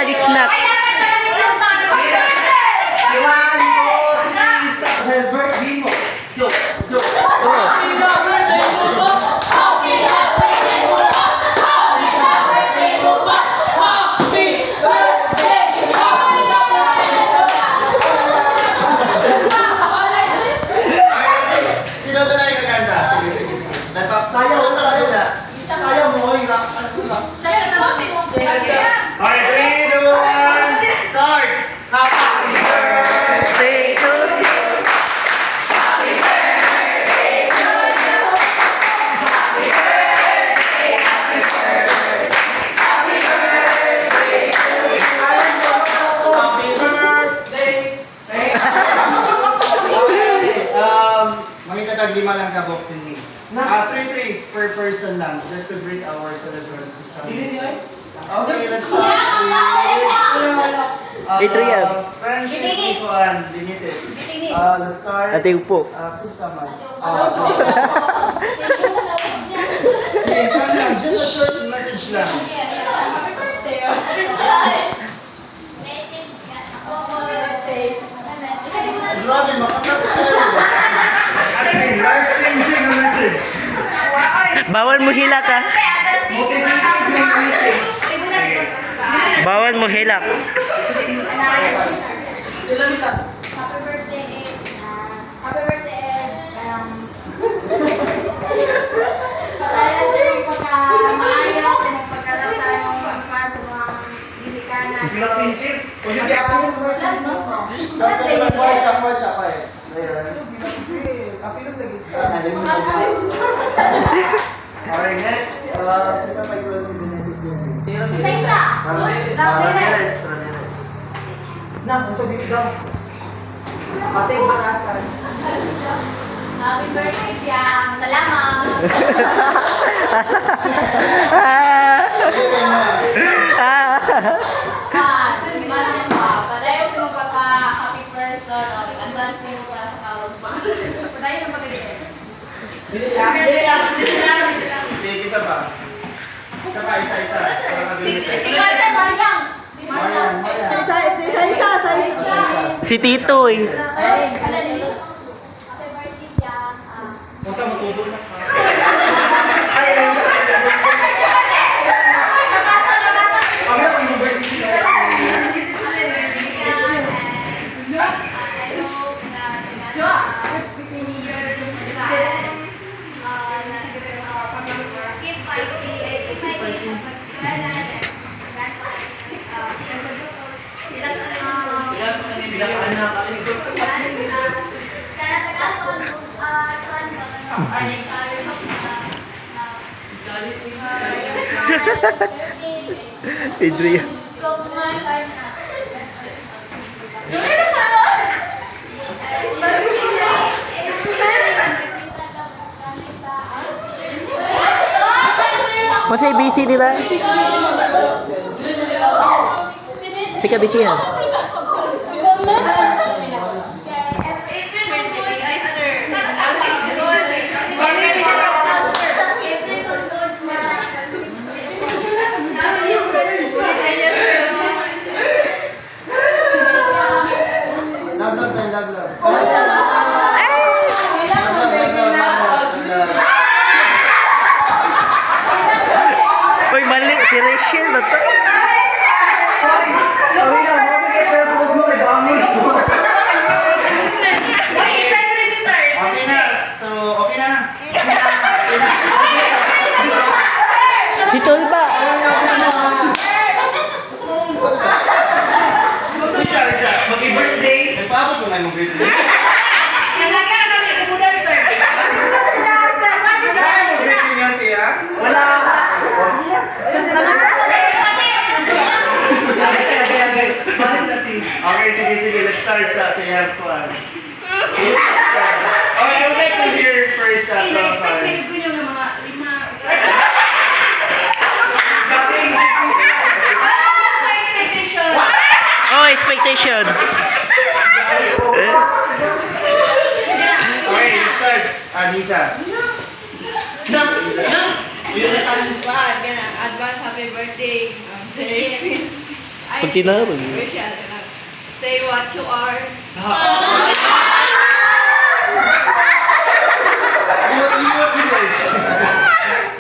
Daddy snack. Alright, 3, 2, 1, start! Happy birthday to you. Happy birthday to you. Happy birthday, happy birthday. Happy birthday to you. Happy birthday. Okay, mangitatag 5 lang kabok din ni. 3 per person lang, just to greet our celebrants this time. Okay, let's start with Adrian. Friendship Ikuan Benitez. Let's start. Ate Upo. Who's naman? Okay, come lang, just a short message lang. Grabe, makatouch kayo. As in, life-changing ang message. Bawal mo hilak ha. Bawal mo hilak. Happy birthday, Ed. Happy birthday, Ed. Patayan sa yung pagka-maayos, yung pagkalasa yung pagkakas, sa mga ginikanan. Okay, next. Sisa pa yung si Benitez din. Isa-isa. Ramirez. Happy birthday, Piang. Salamat. Ito, di ba naman pa? Padayo sa mga pagka-happy person. Advance mo pa sa kawag pa. Padayo na pag-ibig. Sige, isa pa. Isa. Para mag-Benitez. Ikaw sa Mariang. Mariang. Si Tito eh. Ay, ala din siya. Happy birthday, Piang. Adrian. Masay busy nila. Sika busy yan. Love. Uy, mali. Si Rachel na to. Okay na. So, okay na. Si Tolba. Mag-birthday. Nagpaabot mo na yung birthday. Okay, sige. Let's start sa sayang ko. Okay, I would like to hear first Oh, expectation. Okay, let's start. Anissa. Advance happy birthday. Pag tinarong. Say what you are.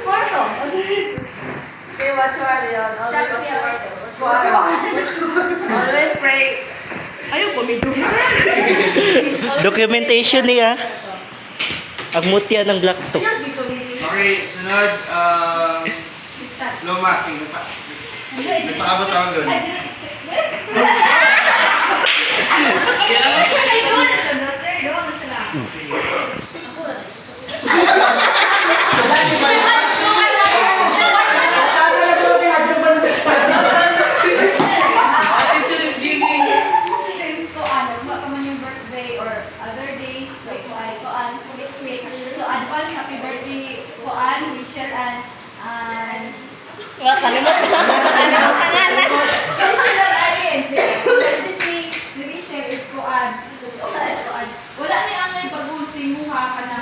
Porto. Say what you are, Leon. Siya siya. Always pray. Ayaw po, may Documentation niya. Ang mutya ng laktok. Okay, sunod. Loma, nagpaabot ako doon. I didn't expect this. Ay, doon na sila, sir. Doon na sila. Ako na. Since ko ano, pa man yung birthday or other day, ko ay ko an this week. So advance happy birthday ko an Rachel and Rachel Ariel. Si Rachel is ko an. Wala ni ang may bagong simuha ka na.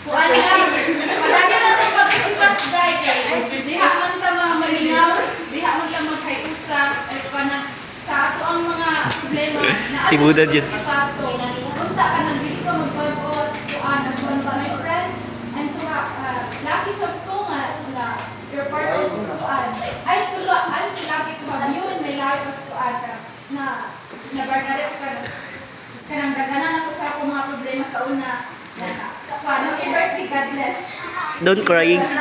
Kuan lang. Palagi na itong pagkasipat dahil kay diha man ta mga malinaw, diha man ta magkayusa, ay kanang sa ato ang mga problema na ato Tibudan dyan. So, punta ka nang dili ka magpagos, kuan as one ba my friend. I'm so lucky sa ko nga you're part of kuan. I'm so lucky to have you in my life as kuan na Bernadette ka kanang daganan ako sa akong mga problema sa una. Sa kuan, happy birthday, God bless. Don't crying. Una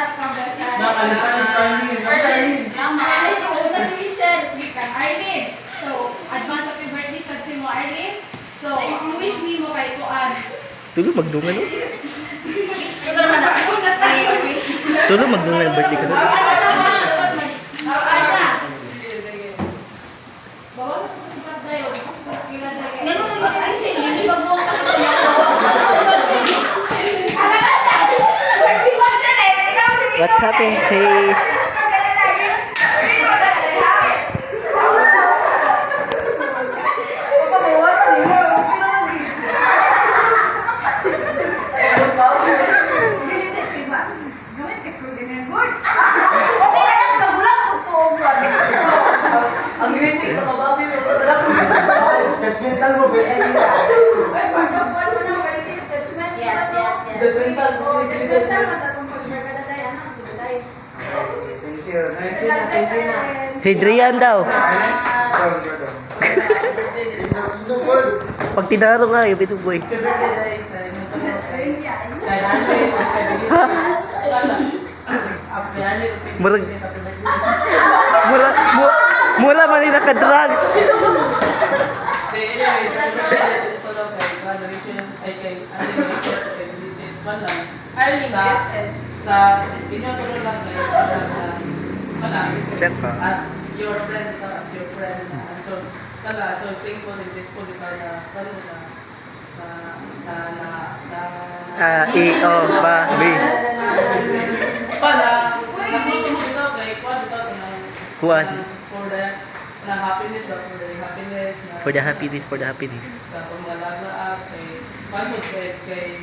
si Michelle, sige ka, Arlene. So, advance happy birthday sa mo, Arlene. So, ang wish ni mo kay Kuan. Tulo magdungan no? Ito naman ako na tayo wish. Tulo magdungan ang birthday ka no? Bawa sa pagsipat dayo, kasi kila dayo. Ganun na yung siya, hindi pa buong kasi What's happening, Chase? Judgmental mo, ba? Thank you. Si Drian daw. Pag tinarong nga, yung bitong boy. Murag. Mura man yung naka-drugs. Sa pinatulong lang kayo Check ka. as your friend so kala so thankful and grateful ikaw na karon Ba, B. pala nakuha mo ikaw kay kuan ikaw na Kuan. for the na happiness ba For the happiness, for the happiness. sa pangalaga kay kuan mo kay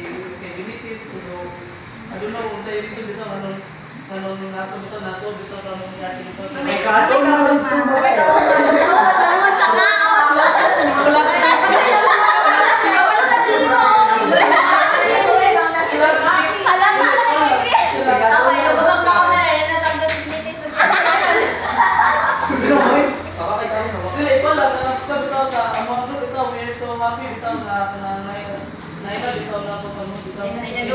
Binitis kuno I don't know kung sa'yo dito anong nato dito anong yati dito May katong mo rito mo. Dili pala sa bitaw sa among group bitaw we are so happy bitaw na naina bitaw na ako kamo bitaw. Naina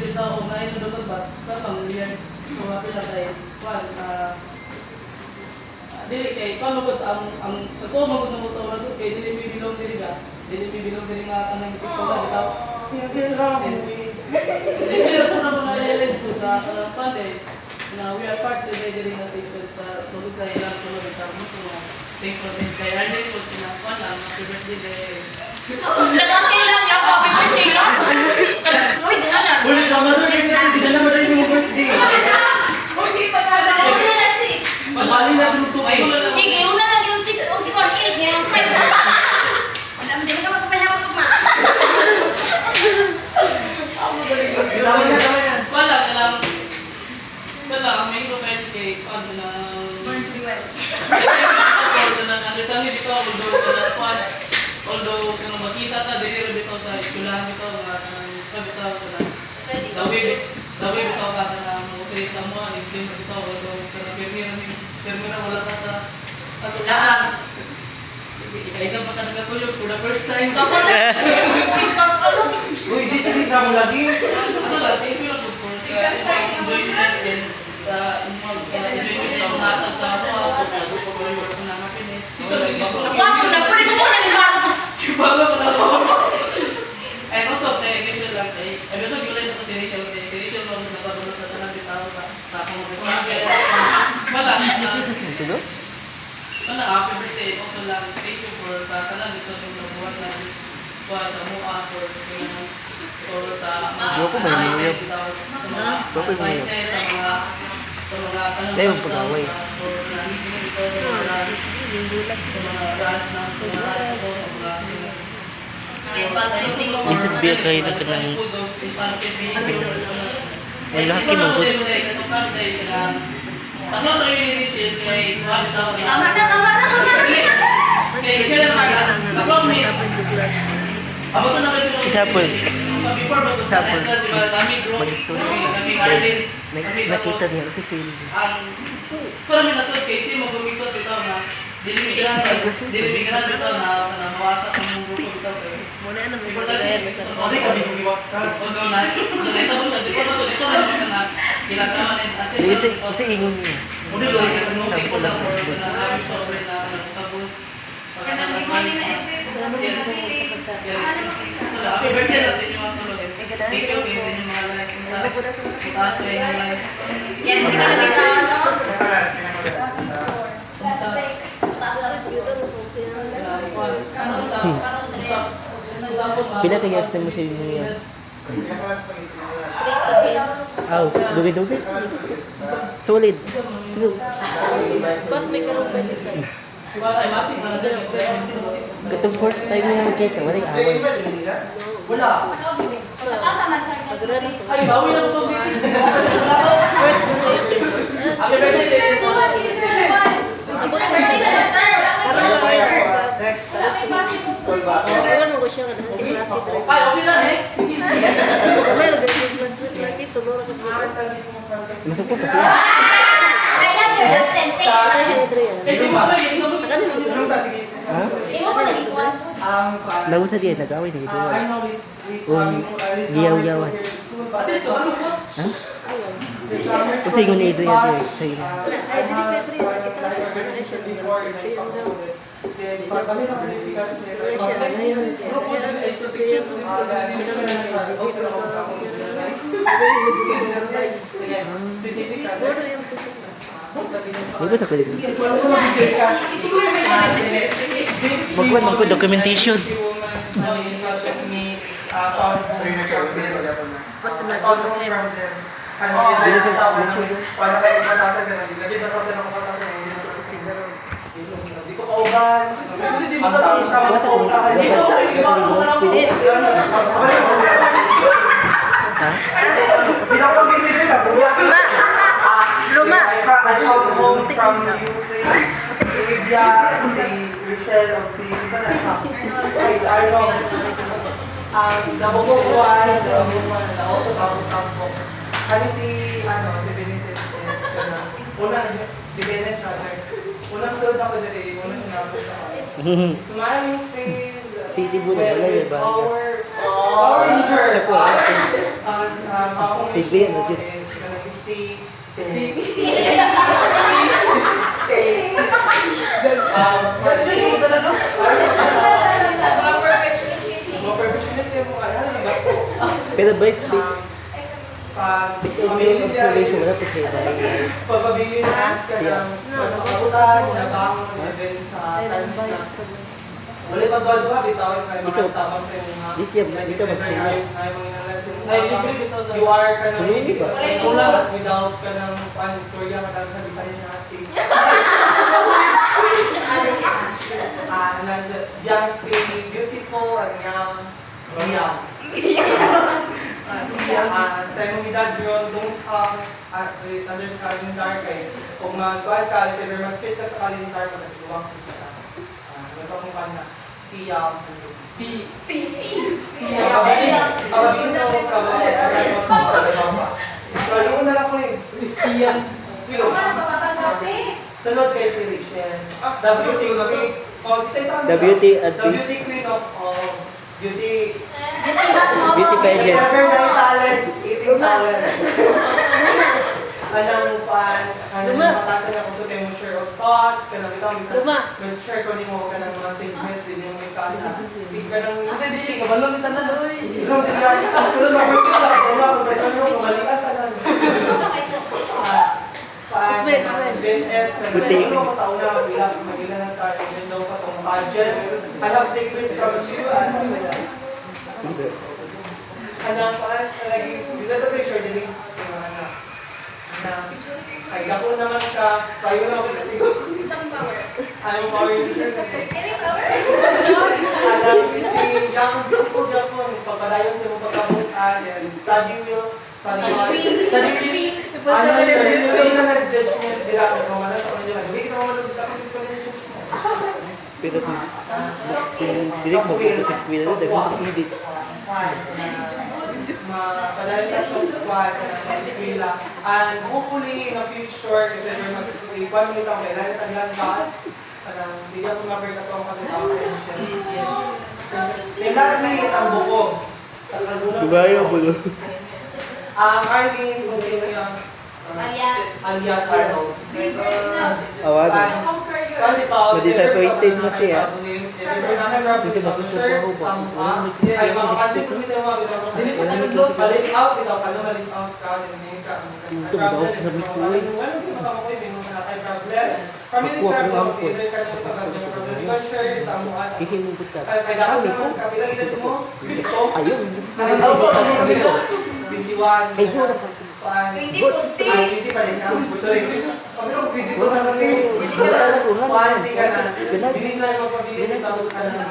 bitaw o naina dugag ba? Katong year so happy lang kay kwan dili kay kwan magud ang ako magud mo sa ura gud kay dili mi bilong diri ga. Dili mi bilong diri nga kanang bitaw bitaw. Dili ko na mga level ko sa kanang pande. Na we are part today diri nga Facebook sa tungod sa ilang tulong bitaw mo so thankful din kay Arlene po kinakuha lang happy birthday. Ulit ka mother birthday, di na naman rin yung birthday. Mali na sunod to Ay, eh. wala lang. Tama na. Wala ka lang. Wala, ang main ko pwede kay ano na Born to be well. for although kung makita ta dili bitaw sa eskwelahan bitaw nga bitaw na dawi bitaw ka na mo sa mo ni sim bitaw although kana permira wala ka sa atulaan. Ikaw pa talaga ko yung for the first time. Ako na. Uy, di sa kita mo lagi. Ano lang, thank you lang po for sa enjoyment and sa enjoyment ng hatag sa ako. Na happiness. Ako na. Pwede mo muna ibalo. Ibalo ko na ako. And also, Rachel lang kay. Ano to, gulay na ko si Rachel kay. Si Rachel mo nagpapabulot sa tanang bitaw sa akong mga wala. Ito do? Wala, happy birthday. Also lang, thank you for sa tanang dito yung nabuhat na sa mua for sa Joke ba yun? advices bitaw. Sa mga Joke ba yun? advices, sa mga tanong Dahil magpag-away. for nanising dito sa mga rants na sa mga rants ko sa mga Isip biya kayo na kanang may laki man good. Ano sa iyo ni Rachel kay Tama na. kay Rachel lang tapos may abo to na ba yung Isa po. before ba to Isa po. di ba kami group Mag-story. kami Arlene Nakita niya si Phil. ang kami na to kay si mag-umisot bitaw na dili migran bitaw na mawasak ang grupo bitaw kay Ate kami bumiwas ka. although na ito siya dito na siya na kinakaman Kasi ingon niya. Uli lo kita no. Thankful lang for na happy sobre na sabon. Kanang di mo ni na-effect. Happy birthday lang sa inyo mga tulog. Thank you guys sa inyong mga life. Taas na yung life. Yes, sige na bitaw ano. Last break. Karong tres. Pila ka years na mo sa inyo yan? Pinakalas pa rin. Aw, dugi-dugi. Solid. Ba't may karong pwede sa? Ay, matik na dyan yung friend. Katong first time mo magkita, wala yung away. Wala. Sa kasa man sa Ay, bawi lang ito. First mo kayo. Happy birthday to you. Abot siya na sir. Next. May base mo po. Ewan mo ko siya ka natin laki drive. Ay, okay lang. Next. Sige. Meron din plus laki tulor ka pa. Masuk po kasi. Kasi mo ba, hindi mo Anong ta sige? Ha? Imo ko lagi kuan po. Lawas sa diyan, nag-away na ito. I know it. Giyaw-giyawan. At least, ano ko? Ha? Kasi ingon ni Adrian yan. Sa inyo. Ay, dili sa Adrian nakita siya. Ano siya sa Adrian daw. Wala siya ngayon. Kaya ano sa siya. Puro yung Di ba sa kulit? Magkuhan man ko documentation. basta na Hindi ko kauban. Ang tawag siya mag-pausahan. Ha? Pinapag-visit siya. Luma. I come home from USA. Olivia, si Rachel, o si Arnold. Ang nabubukuan, na auto tapos. Kani si Benitez is si Benes rather. Unang sulod ako dali, unang sinabot ako. Smiling face. City Bull, wala yun ba? Power Ranger. Sa po, Sige, ano dyan? Pero best observation, wala po siya ibalik. Pagpabilinas ka ng pagkakabutan, nabangon ng event sa times na wala pagbawa, bitawan kayo mga tabang sa yung mga This year, dito mag-senior. Ay, libre bitaw sa- You are ka ng Sumili ba? without ka ng pan-istorya, madami sa bitahin na ating just stay beautiful and young. Young. Sa imong edad yun, don't come under the calendar kay kung mag-kuhan ka, if ever mas stress ka sa calendar, magkatuwang ka. yung kanya. Siyam. So, yung una lang ko rin. Pilo. Ano ba matanggapin? Sunod kay si Rachel. The beauty queen. Oh, isa-isa The beauty at The least. beauty queen of beauty. Beauty pageant. Never die talent, eating talent. Anong matasan ako sa kayo share of thoughts, kanang bitaw, share ko nimo kanang mga segment, din yung may kanya. Hindi ka nang... Kasi dili ka balong kita na doy. Ikaw, hindi ka. Ikaw, mag-working lang. Wala ko, basta nyo, kumalikan ka na. BNF, Buti. ano ko sa una, magila ng tayo, even though pa itong pageant. I have secret from you, Anong paan, lagi, bisa ko kayo share din kaya ako naman ka, tayo na ako kasi I'm power user kasi. Alam, si Young Group ko dyan po, pagpadayon sa mga pagkabutan, study will, study will. Ano yun, hindi na nag-judgment nila, kung ano sa kanila, hindi kita mamalog, dapat hindi ko rin yung Pero kung direct mo ko sa eskwela na, dagang mag-edit. Padayon ka sa squad, sa eskwela. And hopefully, in the future, if ever mag-iwan mo ito, kailan na tagilan ka, hindi ako mag-bird ako ang pagkakausin. And lastly, is ang bukog. Gumayo po lang. Arlene Continuous, alias Arnold. Awagan. Ma-disappointed na siya. Dito makukuha ko ba? Ay, makapansin ko sa mga bitaw. Balik out, bitaw ka, balik out ka. Ito ba ako sa sabi ko eh? Pakuha ko ang po. Kasi yung buta. Sabi ko. Ayun. Sabi ko. 21. Ay, yun. 20 pa rin. Hindi ka na. Binigla yung magpapili. Tapos ka na.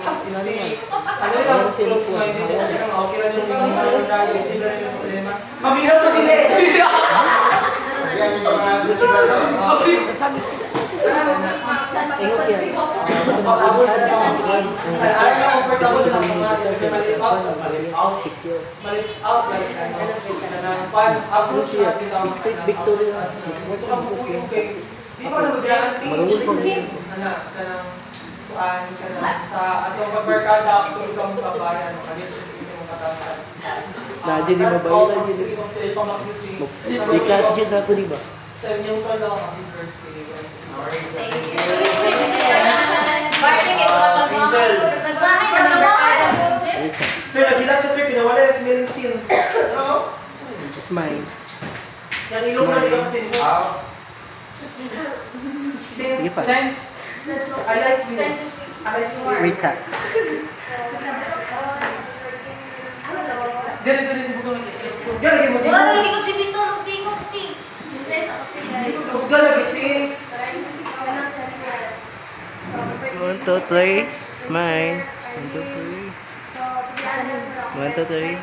Ano lang, close minded. Okay lang yung hindi na rin yung problema. Mabilang mo dili! Yan yung mga susunod. Sabi ko. Ayun yan. Alam mo, comfortable lang mga maliit out. Secure. Maliit out. Approach na kita. Street Victoria. Gusto ka mukuyong kay... Di ba na mag-guarantee? Marunong ko. Sa atong pagbarkada, kung ikaw mo sa bayan, kalit siya mo katasan. Nadyan ni mabayaran yun. Ikat dyan ako, di ba? Sa inyong pala, happy birthday. Sir, nagilang siya sir, pinawala yung smelling seal. Ano? It's mine. Yung ilong na nilang sin. Sige pa. Sense. I like you. I like you. Wait sa. Dili si bukong Kusga lagi mo din. Kusga lagi din. 1, 2, 3. Smile. 1, 2, 3. 1, 2, 3.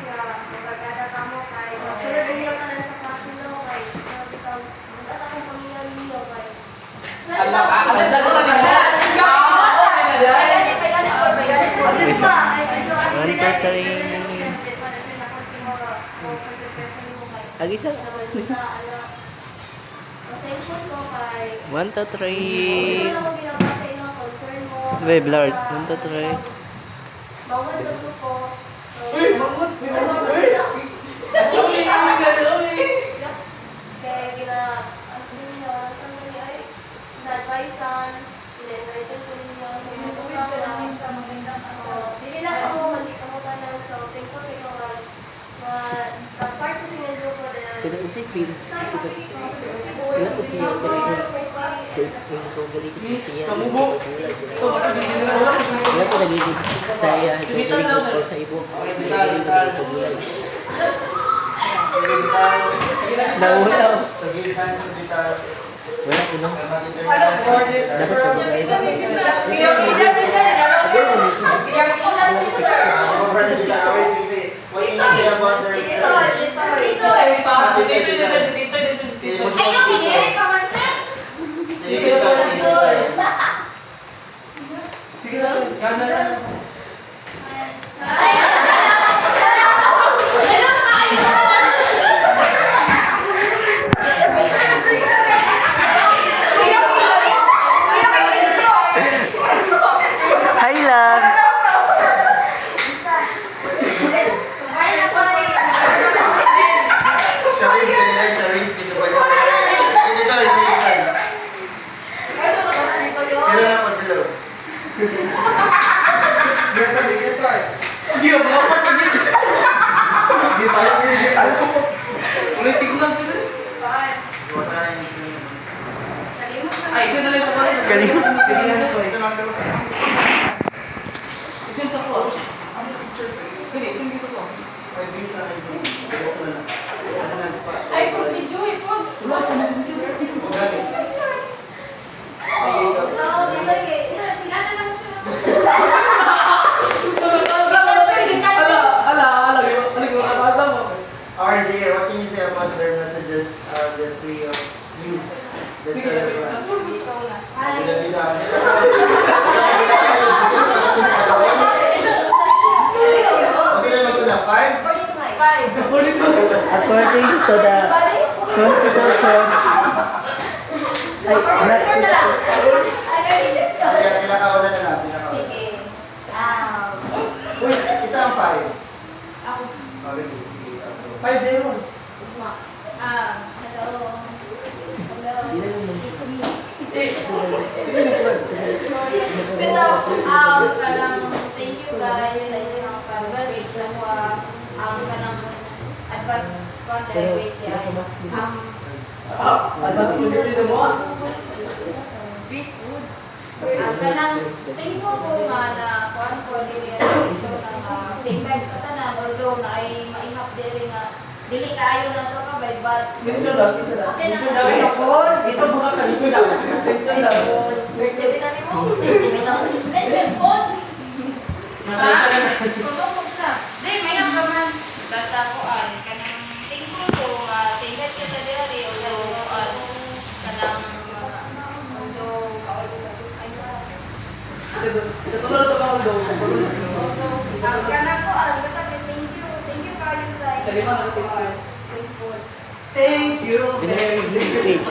Lagi sa. 1, 2, 3. Wait, blurred. 1, 2, 3. Bawal sa grupo. Uy! Mamut! May mamut! Uy! Kaya na-advisean, ina-enlighten ko ninyo sa magandang dili lang ako, hindi ka mo tanong. So, thankful kayo mag-part kasi ng grupo na Kaya isipin. Wala ko siya. Yung kong galing ko siya. Kamubo. So, Wala ko nagiging saya. Galing ko sa ibo. Naulaw. Sa giltan, sa giltan. Wala ko nang. For this Dapat girl, kabagay na. Over na giltan. Okay, sige. What can you say about their message? ay pa. Sige, giltan. Sige, giltan. Si Sige na, gana lang. Hi, love. Sharins kanina, Sharins. Gusto ko sa dito, sige tayo. Pero lang pag-below. Ganda, sige tayo. Hindi ako dapat na dito. Hindi tayo, hindi tayo. Wala signal sila. Ay, isa na lang sa pala. Galing. Sige na, ito lang daw sa Isa sa ko. Kani, isa dito ko. Ay, kung video eh, po. Wala ko na dito. Sir, sila na lang sir. Ala, ano ko nakasa mo? RJ, what can you say about their messages, the three of you, the celebrants? Ikaw na. Kasi na magtuna, 5? According to the Constitution, Kaya pinakawalan na lang, pinakawalan. Sige. Uy, isang 5. Ako. Okay, sige. 5 din nun. Hello. It's me. Pero, kanang thank you guys sa inyong pag-rate sa mga kanang advance content wait ay Ano ko dito mo? big good. Kanang thankful ko nga na kuan ko dili show ng same vibes ka tanan although na ay maihap dili nga dili kaayo na to ka by but Mention lang, kita lang. okay na Ito daw yung ako. Isa buka ka, ito daw. Mention lang. Mention po. Nasa isa na. Kumapag ka. Di, may hanggaman. Basta ko kanang thankful ko nga same vibes sa dili although kanang although Ito tulad ito ka daw. kanang ko basta thank you kayo sa Kalima na thank you. thankful. Thank you. page.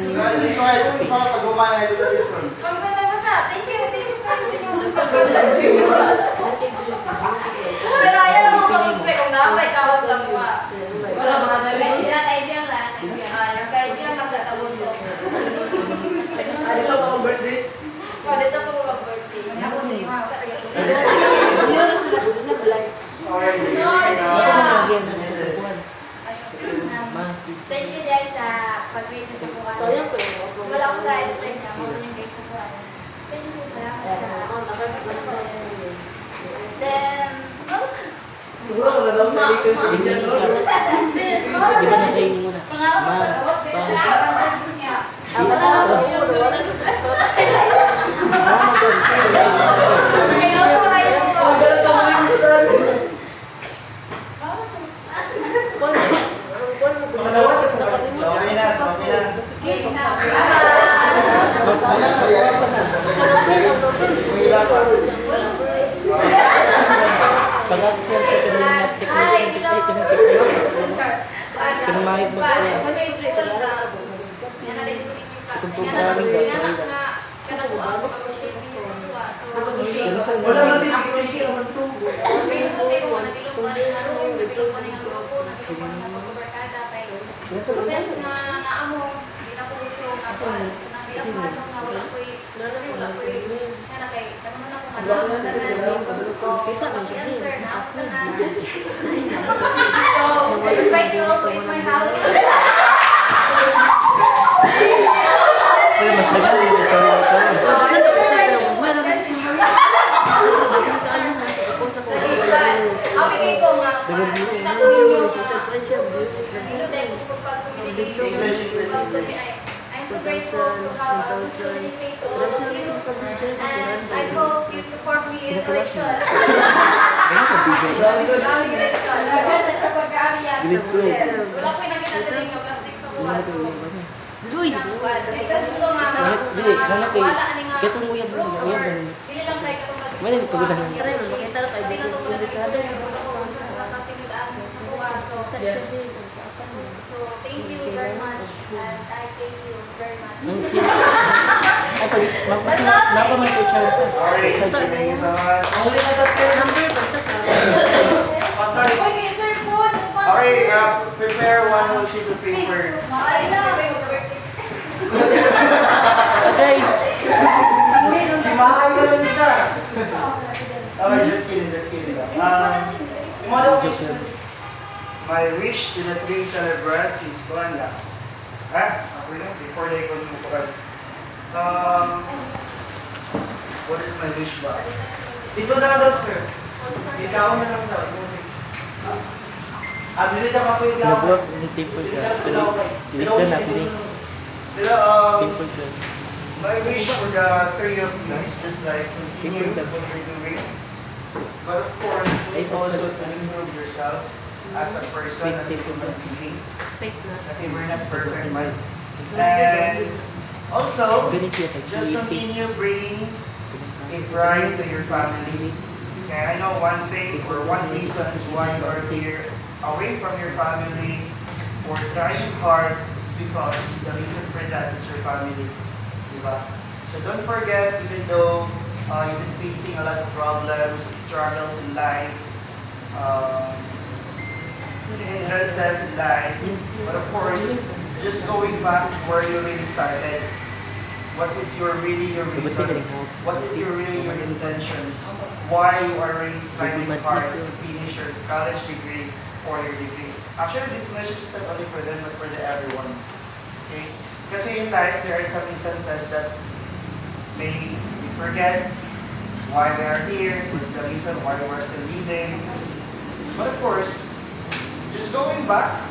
Hindi Guys, gusto ko pag gumaya dito this one. Kung ganda mo sa, thank you kayo sa inyong pagkakasama. Pero ayaw lang mo pag-expect kung nakapay kawas lang mo. Wala ba na rin? Nagkaibigan ka sa tawag ko. Ano lang ako birthday? Dito po mag-birthday. Ako sa iyo. Alright, sige. Thank you guys sa pag-rate sa buwan. Wala ko guys, thank you. Ako yung guys sa buwan. Thank you, salamat sa Then, Wala ko na daw sa pictures sa India, no? pangawag ko yung pangawag niya. Ayaw ko, ayaw ko. Ang galat ka mo yung sudan. Makadawat ka sa kapatid mo. Okay na, okay na. Sige na. Ayan, ayan. Mahila pa. Pag-accept sa kanilang technology, kinumahit mo pa yan. Itong programming Wala man din, hindi ko siya naman to. Sense na naamo, hindi na ko gusto na po. Hindi ako ano nga wala ko kana kay naman ako madami sa kita man siya answer na ako na. So, I invite you all to eat my house. Pero mas magaling ito sa Abi kay ko nga. Sa ko ninyo I'm so grateful to have a communicate to all of you, and I hope you support me in election. Agad na siya pag-aariyan sa Budes. Wala ko yung nakita din yung plastic sa buwas. Uy! Gusto nga. Dili, wala kay Wala ni nga. katong uyab Room uyab or uyab. dili lang kay katong Wala ni pagod ang Kaya mo, makita rin kayo. Dili na to pala nag-istorya ng mga kung sa nakatiligaan mo sa kuha. So, thank you very much. And I thank you very much. Ay, pag napaman ko siya sa. Alright, thank you so much. Huli na tas sir. Patay. Uy, kay Sir Food. Alright, prepare one whole sheet of Please. paper. I love you. Okay. Di mahal na siya. Oh, just kidding, just kidding. Yung mga daw My wish to the three celebrants is kuhan lang. Ha? Ako yun, before they go to what is my wish ba? Dito na lang daw, sir. Ikaw na lang daw. Dili na ako yung Nag-work ni Timple ka. Ilit na pili. Pero, Timple ka. my wish for the three of you is just like continue what you're doing. But of course, you also to improve yourself as a person, as a human being. Kasi we're not perfect, man. And also, just continue bringing a pride to your family. Okay, I know one thing or one reason is why you are here away from your family or trying hard is because the reason for that is your family. Diba? So don't forget, even though you've been facing a lot of problems, struggles in life, hindrances in life, but of course, just going back to where you really started. What is your reasons? What is your intentions? Why you are really striving hard to finish your college degree or your degree? Actually, this message is not only for them, but for everyone. Okay? Kasi in life, there are some instances that maybe we forget why we are here, what's the reason why we are still living. But of course, just going back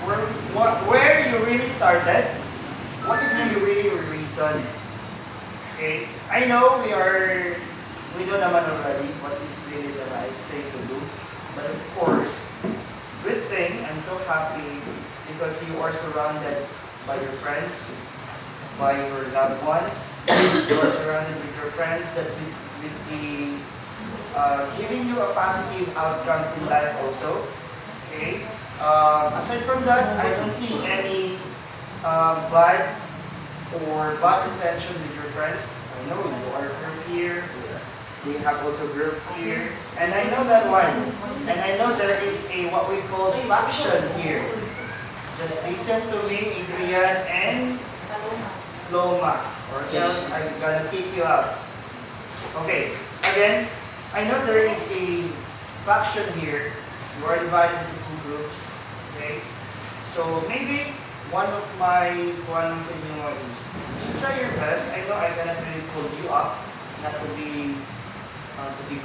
where you really started, what is really your reason? Okay, I know we know naman already what is really the right thing to do. But of course, good thing, I'm so happy because you are surrounded by your friends, by your loved ones. You are surrounded with your friends that with the giving you a positive outcomes in life also. Okay. Aside from that, I don't see any bad intention with your friends. I know you are group here. They have also group here, and I know that one. And I know there is a what we call faction here. Just listen to me, Adrian and Loma, or else I'm gonna kick you out. Okay. Again, I know there is a faction here. You are divided into two groups. Okay? So maybe one of my ones in you is just try your best. I know I cannot really pull you up, not to be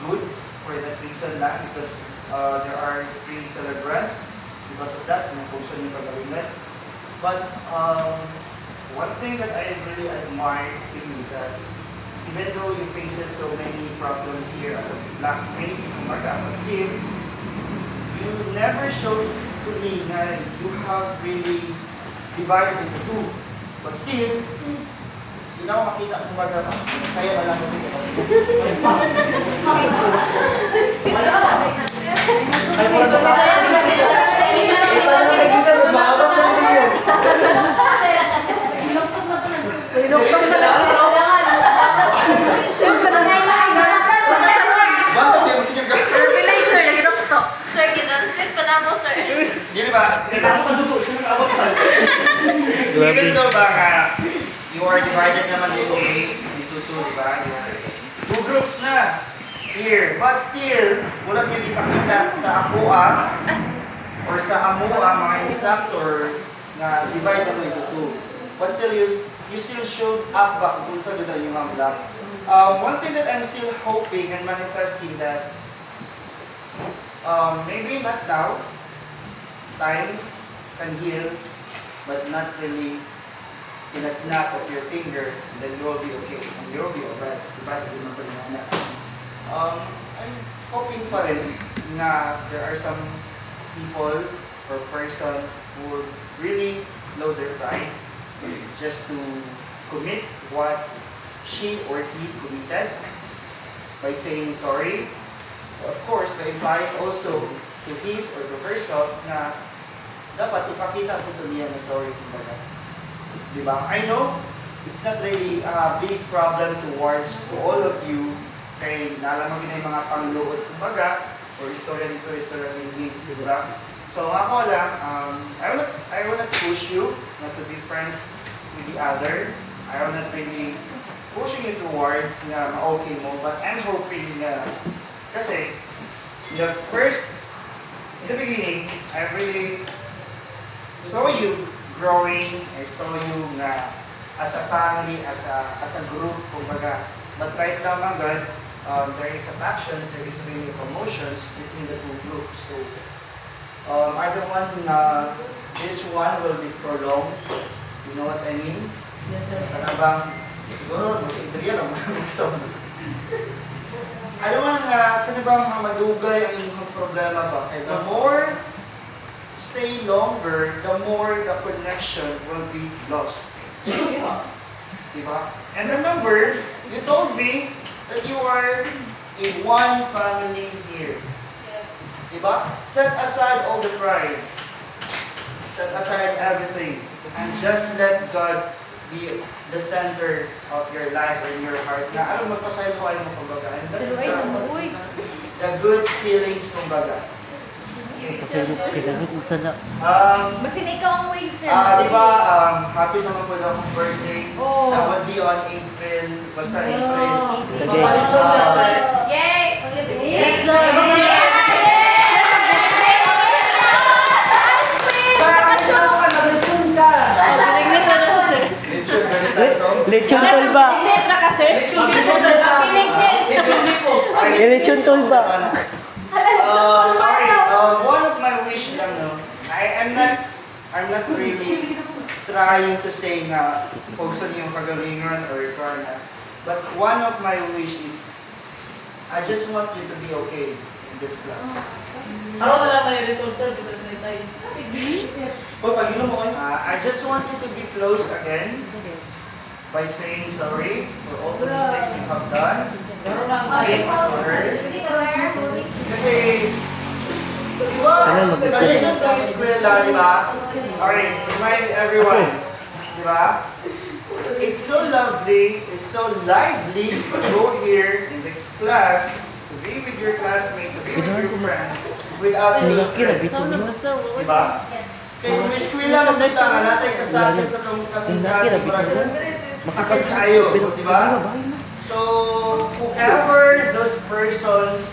good for that reason lang because there are three celebrants. It's because of that, yung pagawin. But one thing that I really admire in you that even though you faces so many problems here as a black race, but still, you never showed to me that you have really divided into two. But still, hindi na ako makita kung baga, masaya na lang kami. Ay, wala na ba? Isa na nag-isa, bawas na yun. Fertilizer, nagirokto. Sir, ginansit pa na mo, sir. Gini ba? Nagpasok ang dugo, isa nag-abot pa. Even though ba nga, you are divided naman into two, di ba? Two groups na here. But still, wala kayo ipakita sa APUA or sa AMUA, mga instructor, na divide naman into two. But still, you still showed up ba kung sa doon yung mga black. One thing that I'm still hoping and manifesting that maybe not now, time can heal, but not really in a snap of your finger, and then you will be okay. And you will be alright. Diba? I'm hoping pa rin na there are some people or person who would really know their pride just to commit what she or he committed by saying sorry. Of course, ka-imply also to his or to herself na dapat ipakita po to niya na sorry, kumbaga. Diba? I know it's not really a big problem towards to all of you kay nalaman na yung mga pangluod, kumbaga, or istorya dito, istorya dito, diba? So ako lang, I will not push you not to be friends with the other. I will not really pushing you towards na okay mo, but I'm hoping na kasi in the beginning, I really saw you growing. I saw you na as a family, as a group, kumbaga. But right now, God, there is factions, there is really commotions between the two groups. So I don't want this one will be prolonged. You know what I mean? Yes, sir. Ano bang, siguro, mag-intriya lang mo. I don't want kaya bang madugay ang inyong problema ba? Okay, the more stay longer, the more the connection will be lost. Diba? And remember, you told me that you are a one family here. Diba? Set aside all the pride. Set aside everything. And just let God be the center of your life or in your heart. Na ano magpasayo ko mo kumbaga. And that's the good feelings kumbaga. Kasi kailangan kong sala. Basin ikaw ang wait, sir. Diba, happy naman po akong birthday. Oh. That would be on April. Basta April. Yay! Yes, sir. Lechon Barisanto. Lechon tolba. Lechon tolba. Okay, one of my wish lang, no? I'm not really trying to say na kung saan yung kagalingan or na. But one of my wish is, I just want you to be okay in this class. Ano na lang tayo result, sir? Because na tayo. Hoy, pag-inom mo kayo. I just want you to be close again by saying sorry for all the mistakes you have done. Meron lang Again, tayo. for her. Kasi, di ba, Kailan mag-exam? kasi doon kang eskwela, di ba? Okay, remind everyone, di ba? It's so lovely, it's so lively to go here in this class, to be with your classmates, to be with your friends, without any Kira, friends. bito nyo. Di ba? Kaya kung eskwela mo gusto nga natin kasakit sa itong kasing-kasing makakad kayo, di ba? So, whoever those persons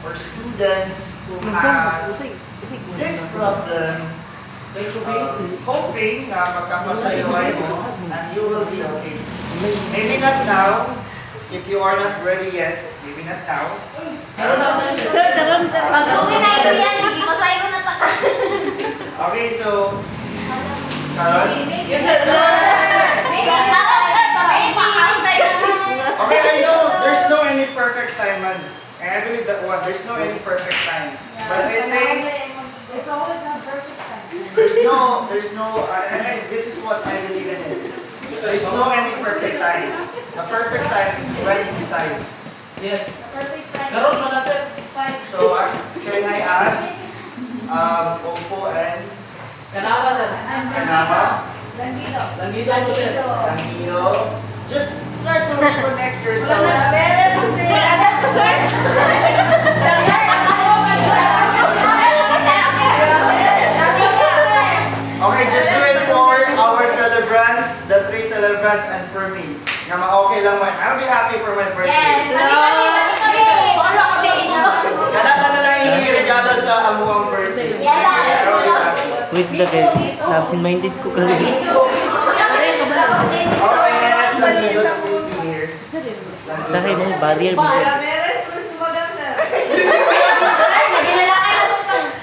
or students who has this problem, hoping na magkapasayaway mo and you will be okay. Maybe not now, if you are not ready yet, maybe not now. Meron lang tayo. Sir, pag-uwi na ito yan, hindi ko sa'yo na taka. Okay, so, Carol? Yes, sir. Okay, I know there's no any perfect time, man. And I believe that one, there's no any perfect time. But I think It's always a perfect time. there's no, and this is what I believe in. There's no any perfect time. The perfect time is when you decide. Yes. Perfect time. Meron pa natin. So, can I ask, Opo and Kanama, sir. Kanama, Langgilo. Langgito po, sir. Langio, just try to reconnect yourself. Sir, anak ko, sir. Okay, just do it for our celebrants, the 3 celebrants, and for me. Nga ma-okay lang man. I'll be happy for my birthday. Kada na lang i-regalo sa amuang birthday. I'll be happy. Wait lang eh. Absent-minded ko kasi. Okay, next lang dito na please be here. Sa akin eh, barrier mo.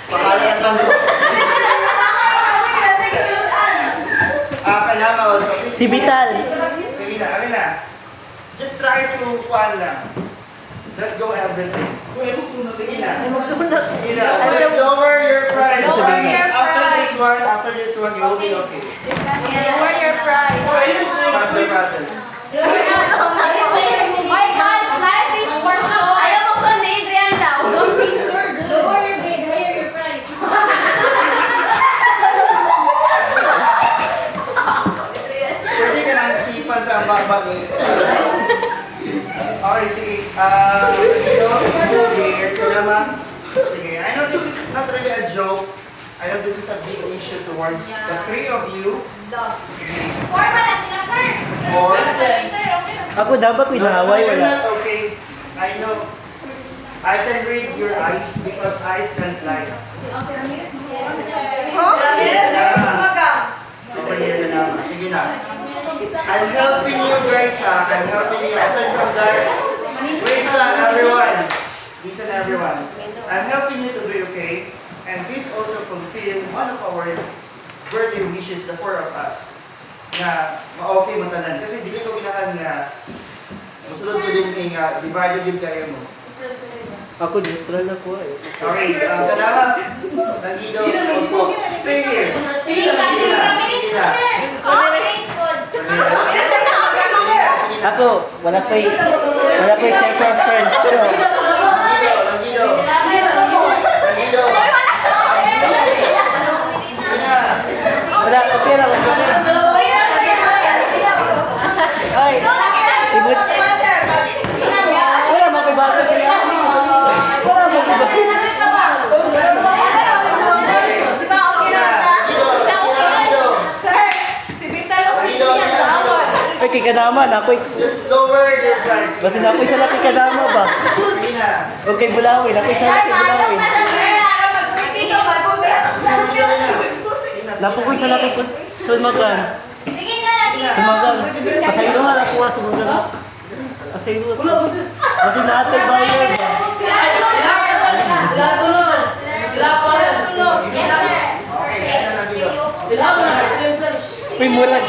Pakalat lang mo. Kanama also. Please Si Vital. Sige na, alin na. Just try to kuhan lang. Let go everything. Sige na. Sige na. Just lower your pride. After this after this one, you will be okay. Lower your pride. Trust the process. My God, life is for sure. Ayaw mo sa Adrian daw. Don't be sure, dude. Lower your grade, higher your pride. Pwede ka nang tipan sa baba ni... Okay, sige. Here, Kalama. Sige, I know this is not really a joke. I know this is a big issue towards the three of you. Or... Ako dapat pinaway, you're wala. not okay. I know. I can read your eyes because eyes can't lie. Over here na naman. Sige na. I'm helping you guys ha. I'm helping you. Aside from that, wait everyone. Listen everyone. I'm helping you to be okay. And please also fulfill one of our birthday wishes, the four of us. Na ma-okay mo tanan. Kasi dili ko ginahan nga musulod ko din nga divided din kayo mo. Ako neutral ako eh. Okay, kanama. Nandido. Stay here. Sige na, Sige na. Sige na. Okay, good. Sige na. Ako, wala ko'y separate friend. Pero, Nandido. Nandido. Sige na. wala, okay lang. Ay, ibut. Wala makibago sila. Wala makibago. Sir, si Vital o si Ian tawag. Ay, kikanaman. Ako'y, Just lower your price. basta na ako'y sa laki kanama ba? Sige na. Okay, bulawin. Ako'y sa laki bulawin. Sir, araw mag-birthday ka, mag-congrats. Sige na. Napokoy sa laki ko. Sumagan. Sige na, sige na. Sumagan. Pasayro nga ako nga sumagan. Pasayro ako. Kasi natin bayan ba? Sila tulog. Sila tulog. Yes, sir. Okay, kaya na Nandido. Sila mo na attention. Uy, murag.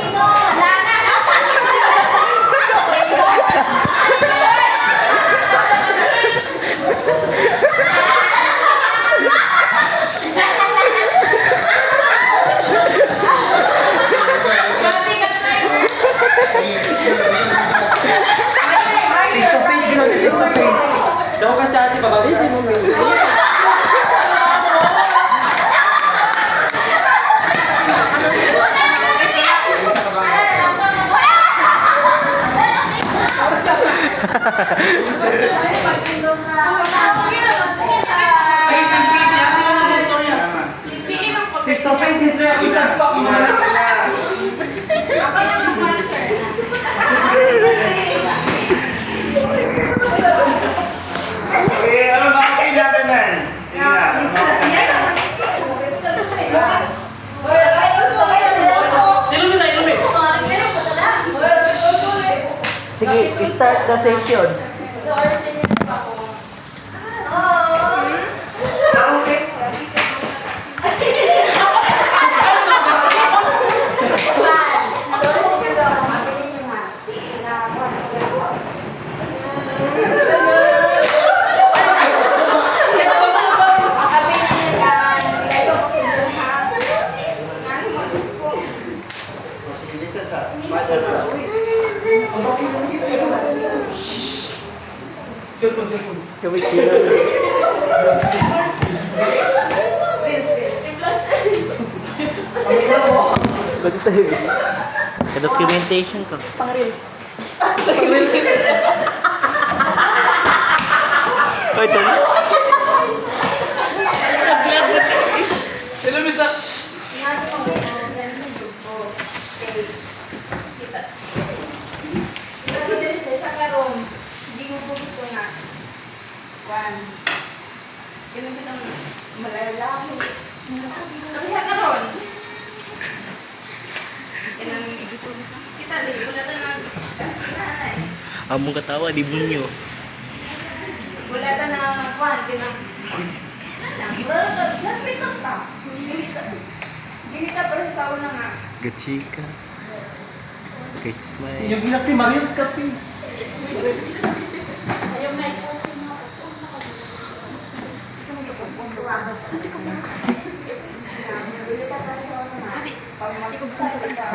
Face to face, ginawa face to face. Daw ka sa atin, babawisin mo ngayon. Face to face, Mr. Isang pa Sige na. Sige na. Okay, ano ba ang kailangan nan? Sige na. Ano ba ang kailangan? Ilumi. Sige, start the session. Sige, listen sa mother. Cellphone. Kami sila. Ba't tayo? Ka-documentation ka. Ay, ito na. Ilumi sa... Among katawa, di bunyo. Bulatan na kwan, tinang... Ginita pa rin sa una nga. Gachika. Kay Smile. Yung ginati, Marius Kapi. Ayaw na ito. Gusto mo ito kung Pag mag-start ka.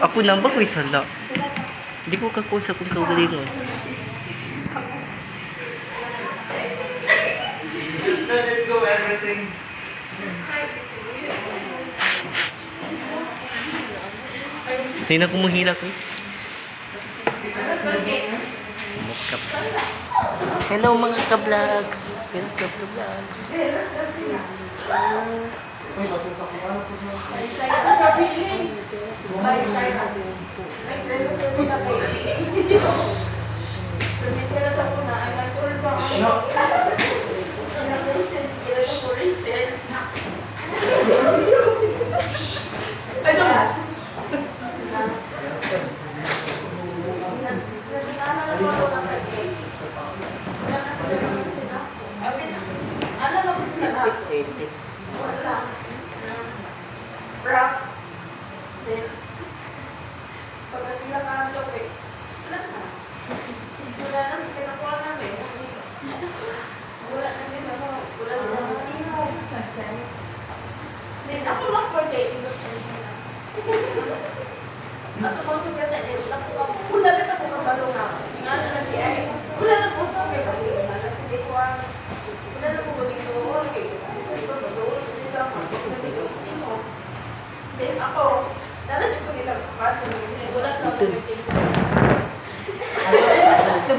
Ako nambag may sala. Hindi ko kakusa kung kaugalino. Just let it go, everything. Tingnan ko mahila ko eh. Makeup. Hello mga ka-vlogs. Welcome to vlogs.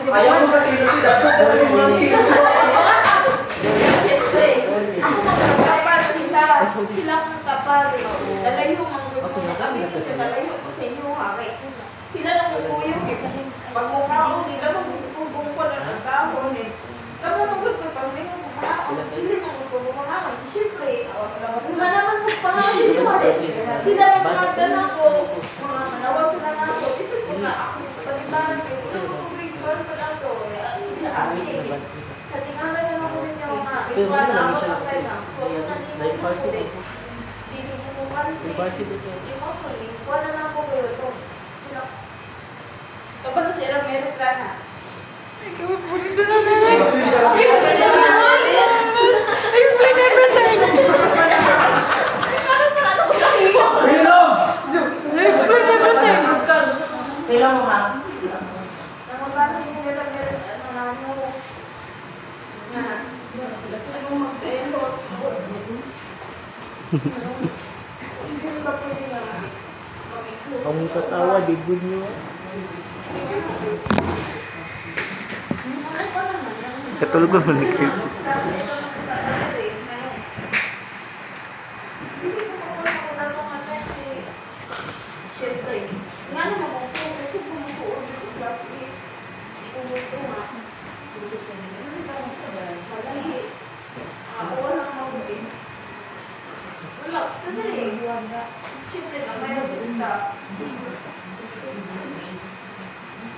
Ayaw ko kasi ito dapat dapat yung mga kilo. Sila ang kapal. Dalayo ang gusto na kami. Dalayo ko sa inyo. Sila lang ang kuyo. Pag mukhaon, nila magpupugong ko lang ang kahon eh. Kamu magod ko pag may mukhaon. Hindi mo magpupugong. Siyempre, sila naman magpahawin. Sila ang mga ganang ko. Mga manawag sila na ako. Isip ko nga ako. Palibaran ko. Pag pa na to. Sila amin. Katingalan naman ko rin yung mga. Iwan na ako ng tayo na. Kung nandiyan ko ulit. Hindi ko kumakansin. Hindi mo ko ulit. Wala na ako kayo ito. Kapag nasira meron ka na. Explain everything! Explain everything! Kailan mo ha? Namagano yung meron ano na mo. Nga. Ano magselos. Hindi ba pwede na mag-close? Ang katawa, di good nyo. Katulog ko mag-exit. Siyempre, nga naman ako kasi pumusuot dito class A. Pumusuot nga. Malaki. Ako walang mabuti. Wala, sandali. Siyempre na mayroon din sa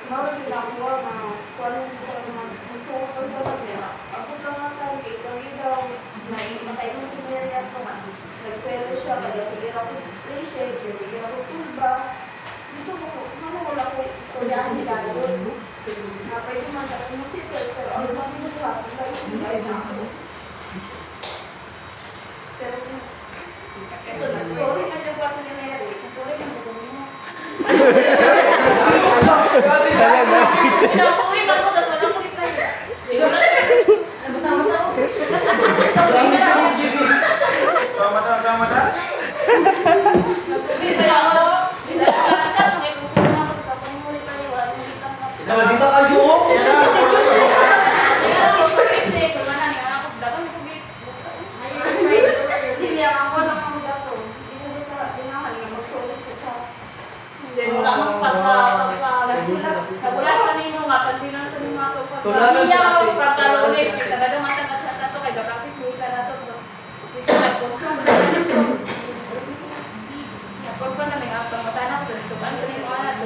Mawag sila ako na kung ano ko naman magsuot ko sa kamera. Ako lang nga tayo kay Kami daw na imatay mo si Mary at naman. Nagselo siya, kaya sige ako appreciate, sige ako tulba. Gusto ko, wala ko istoryahan nila doon. Na pwede man ako musical, pero ano ba nito ba? Hindi na ako. Pero, ito na, sorry na yung gwapo ni Mary. Sorry na mo mo. Pinasuwi ba ko? Tapos wala ko reply. Sama mata? Nasuwi ba ako? Pinasuwi ka. May kukuha ako sa pangmuli pa niwa. Dito kayo. Hindi ako lang ang gato. Hindi ko basta sinahan nga mag-sorry sa chat. Wala mong Sabulan kanino nga, pansinan ito ng mga kapatid. Tularan Hindi niya sa ako ating- pagkalunin. May sagada matang at to kay Gapakis mo ika na to. Napagpa na may apang matana ko. Tukan ko rin mo anak.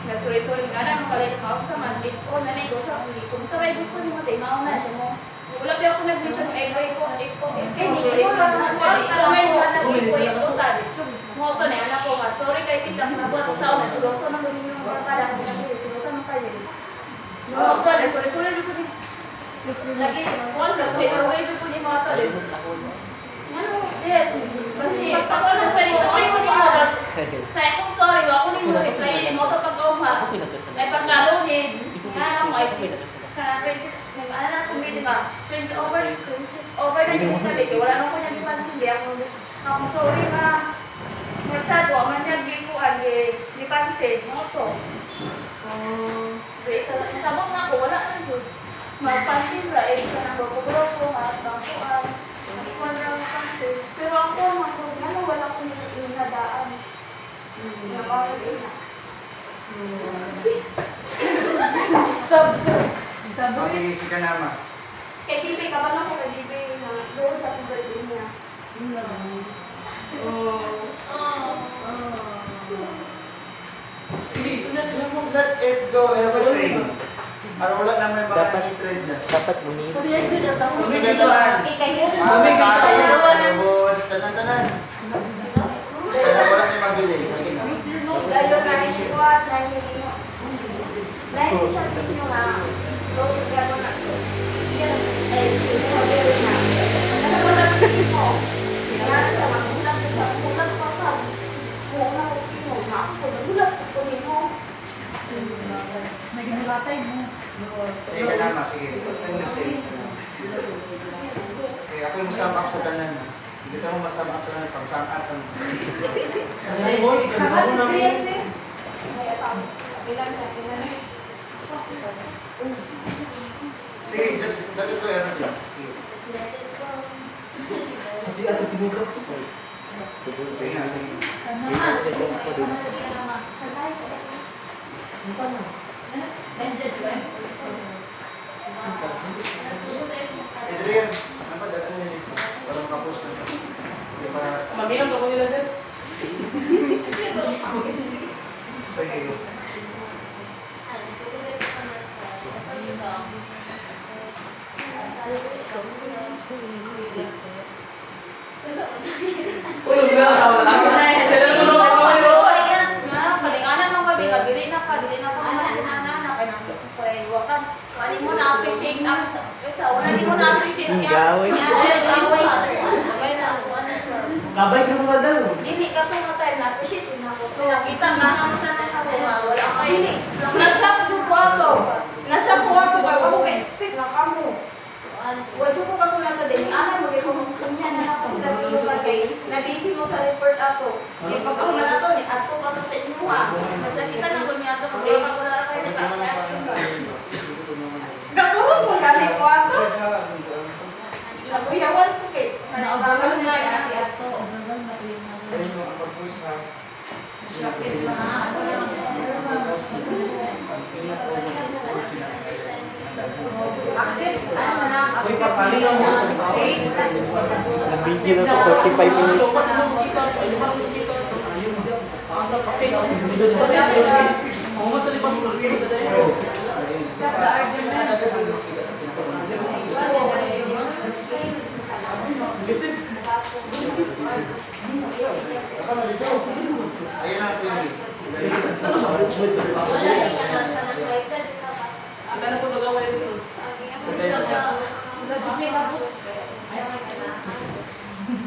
Nasuray-suray nga na. Makalit mo ako sa manlit. O nanay ko sa kung sa may gusto niyo day, mauna siya mo. Wala pa ako nag-mention egoy ko, hindi ko lang alam mo nag-egoy ko tadi. Mo to na anak ko nga, sorry kay kisang nabuhat ko sa una, suloso nang gawin yung barkada ko na suloso nang kayo. Mo to na, sorry dito ni. Lagi, one plus, sorry dito ni mga to. Ano, yes, basta ako na sorry ko ni mo. Sa akong sorry, ako ni mo reply mo to pag-uma. Ay pagkalunis, nga mo ay nag-anak ko may diba? Friends over na yung sabi ko, wala nang ko niya dipansin, di ako sorry na masyado, man niya gikuan, dipansin, mo to. Sabok na ako, wala na yun. Magpansin ra, ka nang bago-bago, bangkuan, magkuhan ra mapansin. Pero ako, wala ko yung nadaan. Nakakagay na. Sige, si Kanama. Kay Bibi, kabalo ko kay Bibi na doon sa birthday niya. Just let it go everything. Para wala na may mga Dapat- trend na. Dapat bunyi. Sige naman. Boss, tanan-tanan. Kaya wala na mabili. Sige na. Ayo na ikuan na niyo. Lain siya niyo nga. Rose gano na. Ay, sabi na. Ano ba lang mo? Yan sa magulang sa magulang pa pa. Kung na ko na ako, nagulat ko nimo. May ginalatay mo. Sige Kanama, sige. Ano say? Okay, ako yung sum up sa tanan. Hindi ka mo masum up sa tanan. Pag-sum up ang... Sige, just let it go everything. Sige. Sige nga, sige. Adrian, ano ba dati mo nito? Walang kapos na. Hindi para... Mamilang ko nila sir. Thank you. Ulo na asawa lang. Sila na tulong ako kayo. Palinganan mo kami, dili na ka naman sinanana, kaya nang wakan. Wali mo na-appreciate ang sa una, di mo na-appreciate niya. Gawin. Labay ka mo daw. Dili ka to matay, na-appreciate na ako. Nakita nga naman sa nakawa, wala ka yun. Nasya ko ato. Nasya ko ato, kaya ako ka-expect na kamo. Wala ko ka kung din. Ana mo, kaya kung kanya na ako sa tulungan kay nabisi mo sa report ato. Kaya pag ako na ato, ato ka to sa inyo ha. Kasi kita na ko niya ato, kung wala kayo na Gagawin mo kami ko ato. Nabuyawan ko kay. Na-overwhelm na si ate ato. Overwhelm na ko yung Ayun mo, ang pag-push na. Access, ano na, Uy, accept papali nila lang mo. na mistakes. Nag-busy na to 45 minutes. Accept the argument. Ayun na, Pili. Ang na po nagawin dito. Radyo may labot.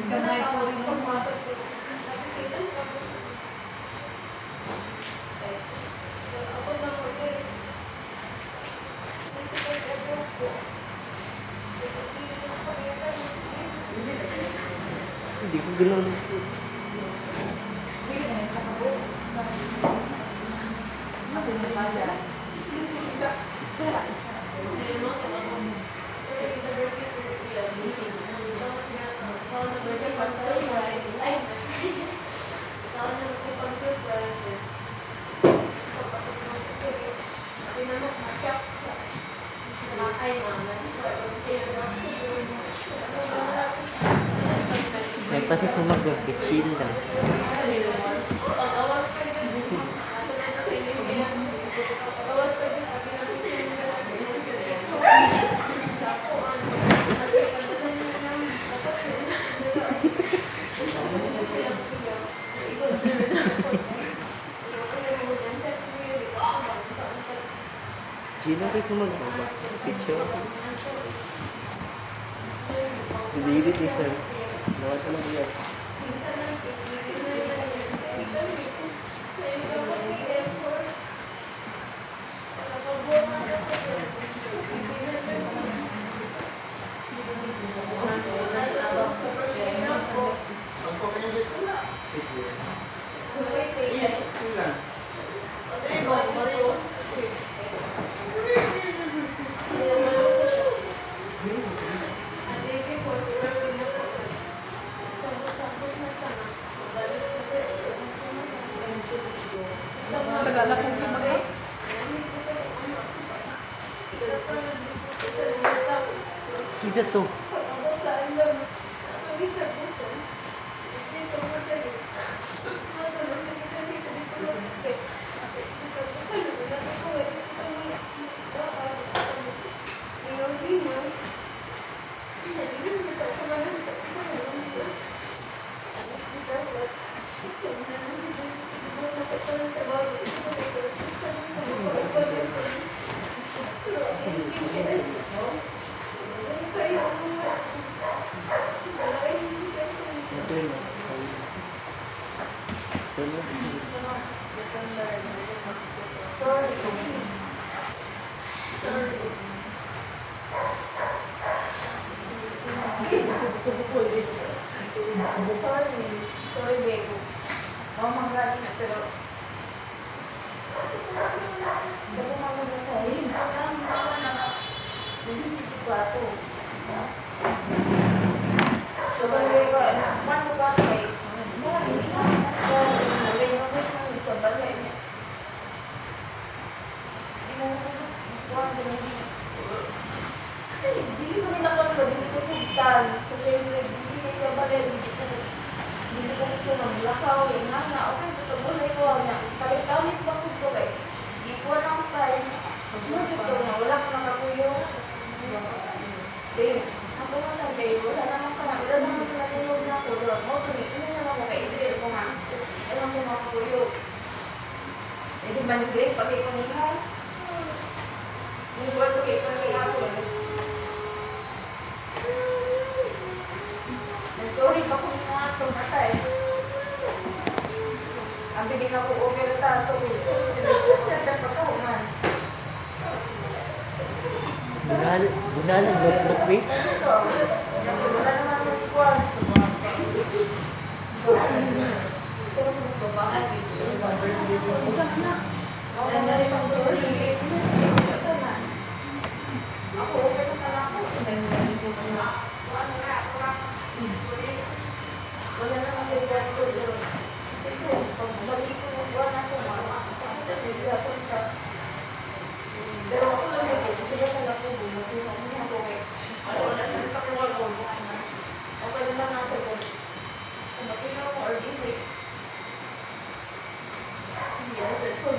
Ganay, sorry mo. Hindi ko gano'n. May pasi sumagod, chill lang. Sumunod mo ba? Picture. Delete it, sir. Nawat ka na ba yan? Tagalog po siya mag- Isa to. Ito yun. Sorry, Bego. Oh, manggaling na, pero... Pero maganda ko. Hindi si Plato. So, Bego, paano ka kay? Sa balay. Hindi ko rin ako hindi ko sultan. Kasi yung busy na sa balay, hindi ko gusto maglakaw. Okay, ito bulay ko. Kalit-kalit pa ko ito kay. Hindi ko lang times. Dito na, wala ko nakakuyo. Babe, ako nga lang, babe. Wala naman ka na. Wala naman ka natulog na ako doon. Mo, tunit na naman ako kay Idril ko nga. Ewan ko makakuyo. Eh, di man Idril, pagay ko niya. Yung buwan pagay ko niya ako. Sorry, bako nga ito matay. Ang bigyan ako okay na tato. Siyempre, pagkahuman. Bunalan, look, wait. Wala naman yung kwas. Pero gusto ba kasi usap na. Ano na rin ang sorry. Ako, okay na pala ako. Wala naman yung ganito doon. Kasi pagbalik ko ng buwan ako, pero ako lang yun, hindi ko lang po bumuli. Ako wala na sa kuwag ko. Okay naman natin kung kumatin ako or hindi. Hindi ako sa ito.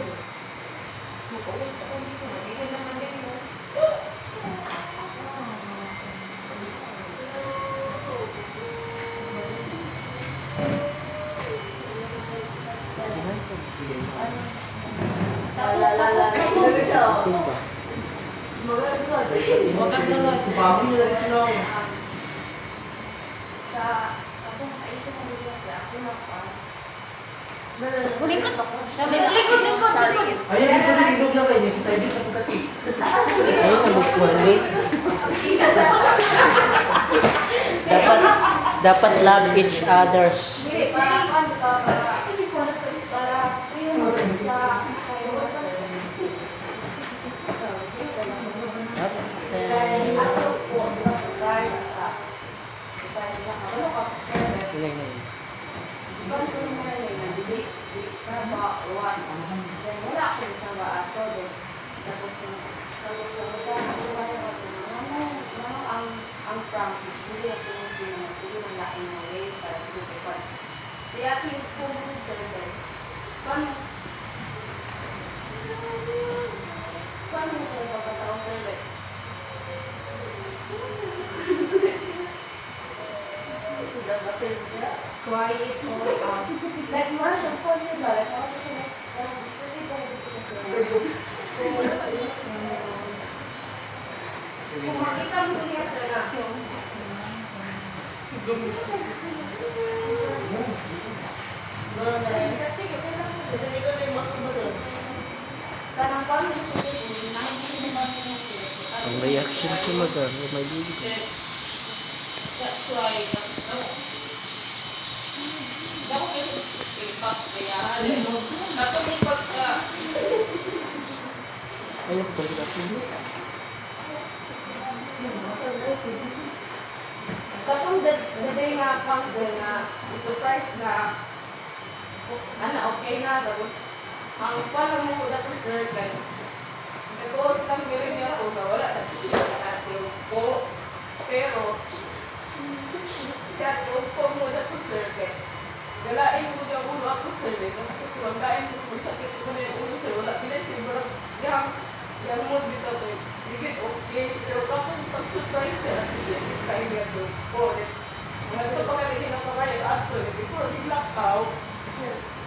Mukawis ako dito. Hindi ko naman din mo. Huwag kang sunod. Bago nyo rin sila ako. Sa issue ng video sa ako na pa. Lingkod ako. Lingkod. Ayun, hindi ko rin ilog lang kayo. Kasi hindi ka pagkati. Ayun na magkuwali. Dapat love each other. Hindi, para kasi para yung sa Then, ako po, surprise surprise na ako. Ano ka? ilan na yun? Ibang ko naman yun, di sa bawat. Then wala ako sa baato. Tapos ang practice, hindi ako yung sinunod ng laking na way para tutupan. Si Ate yung pumunod sa ito. Paano mo siya ipapataw sa ito? Quiet mo. Like, mura siya possible. Like, ako siya Kung makita mo niya sir na, kanang pamilya ko din, Ang reaction si madam, may bibig. That's why, daw kayo impact kaya katong pagka Ayaw ko talaga ako. katong the day nga council na surprise na okay na tapos ang pala mo ko dato sir kay nag-uos lang meron niya ako na wala na siya natin po pero kaya po mo dato sir kay galain mo daw ulo ako sir kasi wagain mo sakit ko na yung ulo sir wala din siya barang yang mo dito to digit okay pero kapag pag-surprise sir siya kaya niya to po mga ito pa kaya hinakabayan ato before bigla out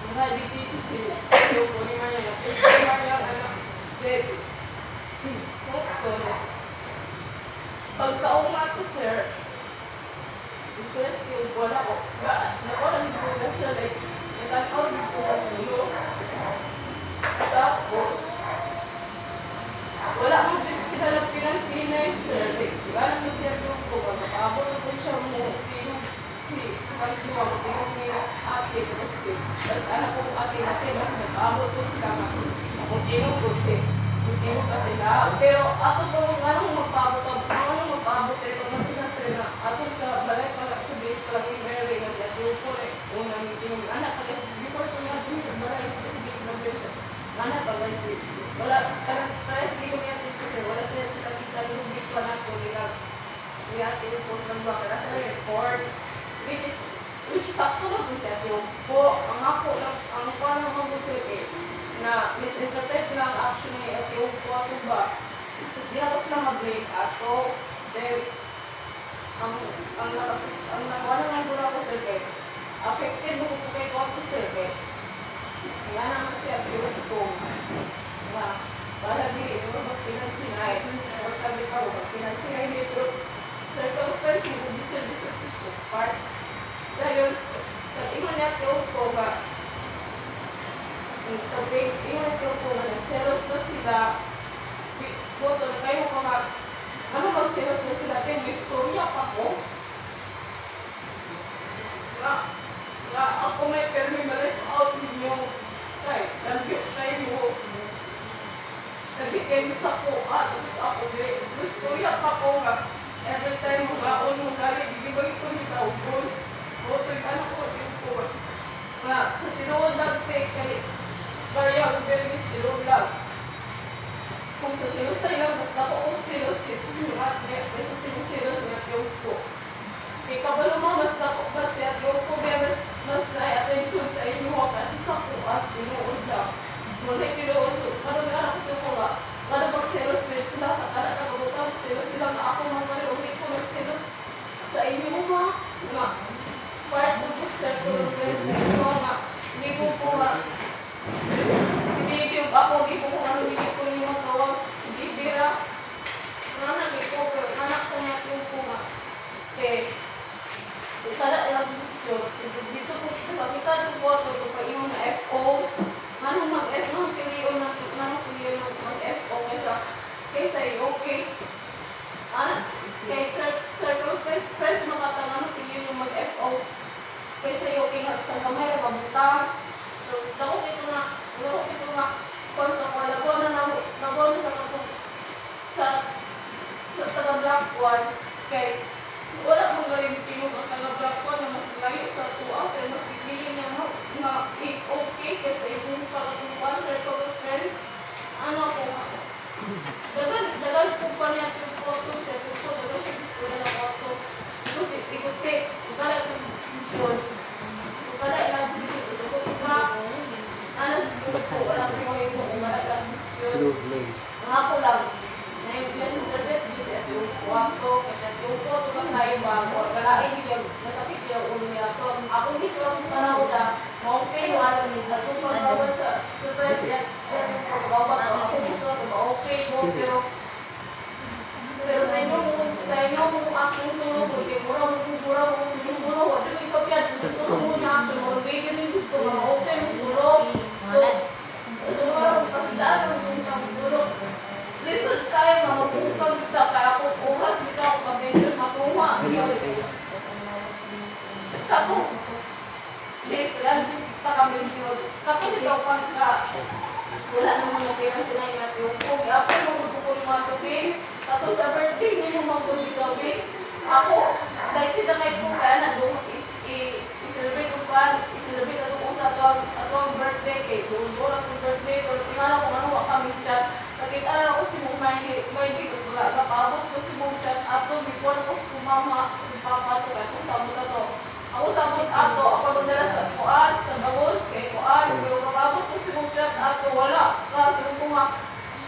mga dito si yung kunin mo niya yung anak Debbie pagkaong nga to sir stress yung wala ko nakuha ni ko na sir like natanaw ni ko ang ulo tapos wala mo din sila lang pinansinay sir like sigara sa siya yung ko makaabot na po siya mo si Pagkiwa ko tingin niya ate kasi at anak ko ate natin mas nag-abot ko sila ako tingin ko kasi na pero ako po anong magpaabot ito na sila sir na ako sa balay pala sa base pala ni Mary na siya po unang meeting anak kasi before ko nga dun sa balay sa base na base anak pala si wala try hindi ko niya dito sir wala siya sa kita yung big pa na ko nila niya post ng ba kaya sa report which sakto na po siya yung po ang ako lang ang parang mabuti na misinterpret lang actually at yung po ako ba tapos di ako sila mag-break ato then ang wala lang po ako survey affected mo po kayo ako survey kaya naman siya yung ko na para di mo mag-pinansinay or sabi ka mo mag-pinansinay dito circumference mo kung service of this part dahil ingon niya ko ba ingon niya ko ba nagselos na sila boto na kayo ko nga ano magselos na sila kaya may storya pa ko nga ako may permi ma-left out ninyo kay nag-get kayo mo nag-get kayo sa ko tapos ako may storya pa ko nga every time mga unong galing bibigay ko ni Taupon boto yung anak ko yung po nga sa tinuod lang take kay Maria Ubergis tinuod lang kung sa sinusay lang mas na ko kung sinus kasi sinungat niya sa sinusinos niya yung po kay kabalo mo mas na ko mas siya yung po mas na-attention sa inyo kasi sa po at tinuod lang muna tinuod parang nga anak ko nga kada mag-selos din sila sa kalat na kabutang selos sila na ako mga pala ulit ko mag-selos sa inyo mga nga part ng booster ko sa inyo nga hindi ko po nga hindi ako hindi ko kung ano hindi ko yung mga tawag hindi bira hindi ko pero anak ko nga yung po nga kada ilang booster dito po sa kita ng boto ko pa yung FO manong mag-F nang piliyon mag-FO kaysa okay kay circle friends makatangan piliyon yung mag-FO kaysa okay nga sa gamay na mabutang so dako ito nga kung sa wala na sa kapag sa taga-black one kay wala mong galing tinong ang taga-black one na mas layo sa tuwa pero mas pipili niya na okay kasi yung pagkatupan circle of friends ano po nga dagan po pa niya yung photo sa ito dagan siya gusto na ng photo ikutik ukala itong desisyon ukala ilang desisyon so kung anas po wala ko yung ukala ilang desisyon nga po lang na yung misinterpret dito sa yung photo kasi yung photo lang tayo bago walain yung masakit yung ulo niya to akong gusto ang panahon na okay yung alam nila kung pagkawal sa surprise yan yung pagkawal ako gusto ako okay ko pero mo ko ni Sobi. Ako, excited na kayo kung kaya na doon i-celebrate ko pa, i-celebrate ako kung sa atong birthday kay doon ko lang kung birthday, pero tingnan ko ano kami chat. Nakita ako si Mumay, may dito ko kapabot ko si Mumay chat ato before ako si Mama, si Papa to, kaya kung sabot na to. Ako sabot ato, ako nagdala sa kuan, sa bagos, kay kuan, pero kapabot ko si Mumay chat ato, wala. Kasi ko nga,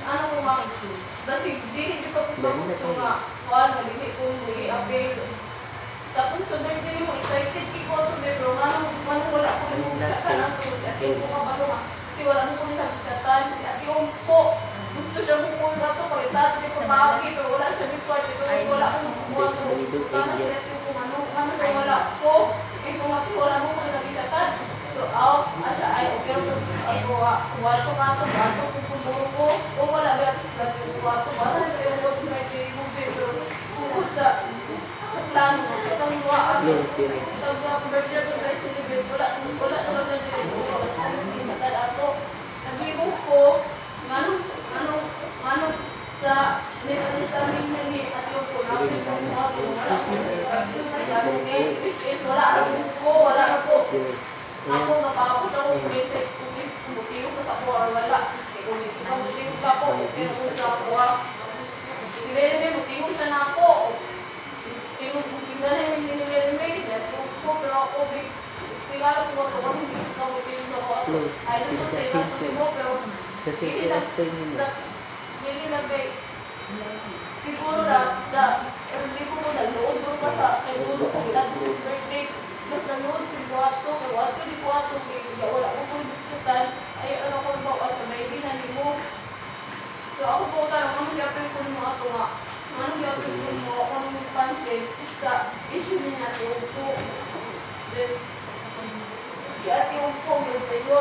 ano ko nga, kasi dili ko bagos ko nga, kuan, nalili ko, i-update. Tapos sa birthday mo, excited ko to, pero wala ko yung chatan ang to, si ate ko kabalo nga, kasi wala mo ko nila chatan, si ate ko po, gusto siya bukol na to, kaya dati ko pagi, pero wala siya before, pero wala akong makuha to, kana si ate ko, ano na wala ko, kaya kung ate wala mo ko nila chatan, so out, at ay, okay, ako, wato ka to, wato ko kumuro ko, o wala ba, kasi wato, wato sa iyo ko, sa birthday mo, pero bukod sa plano mo, itang luwa ako, itang birthday ko guys, celebrate, wala na din ko, wala ako, nag-ibog ko, manong sa nisa-nisamin na ni at yung ko, natin ko mga ko, wala ako, ako napakot ako, kung butiyo ko sa ako, or wala, kung butiyo ko sa ako, pero kung sa ako, si Bebe, butiyo siya na ako, tingnan yung nililimay, pero ako, tingnan ko ito, hindi ko butiyo sa ako, ay gusto mo, pero hindi lang kay, siguro hindi ko mo nanood mo pa sa, kay Guro ko, ilang birthday, mas nanood ko kay Wato, kaya wala ko po nagsutan, ay ano ko ba, at sa may binani mo. So ako po tarong, anong yapin ko mo ako nga, anong yapin ko mo ako nung pansin sa issue niya natin po. Then, at yung po, yun sa iyo,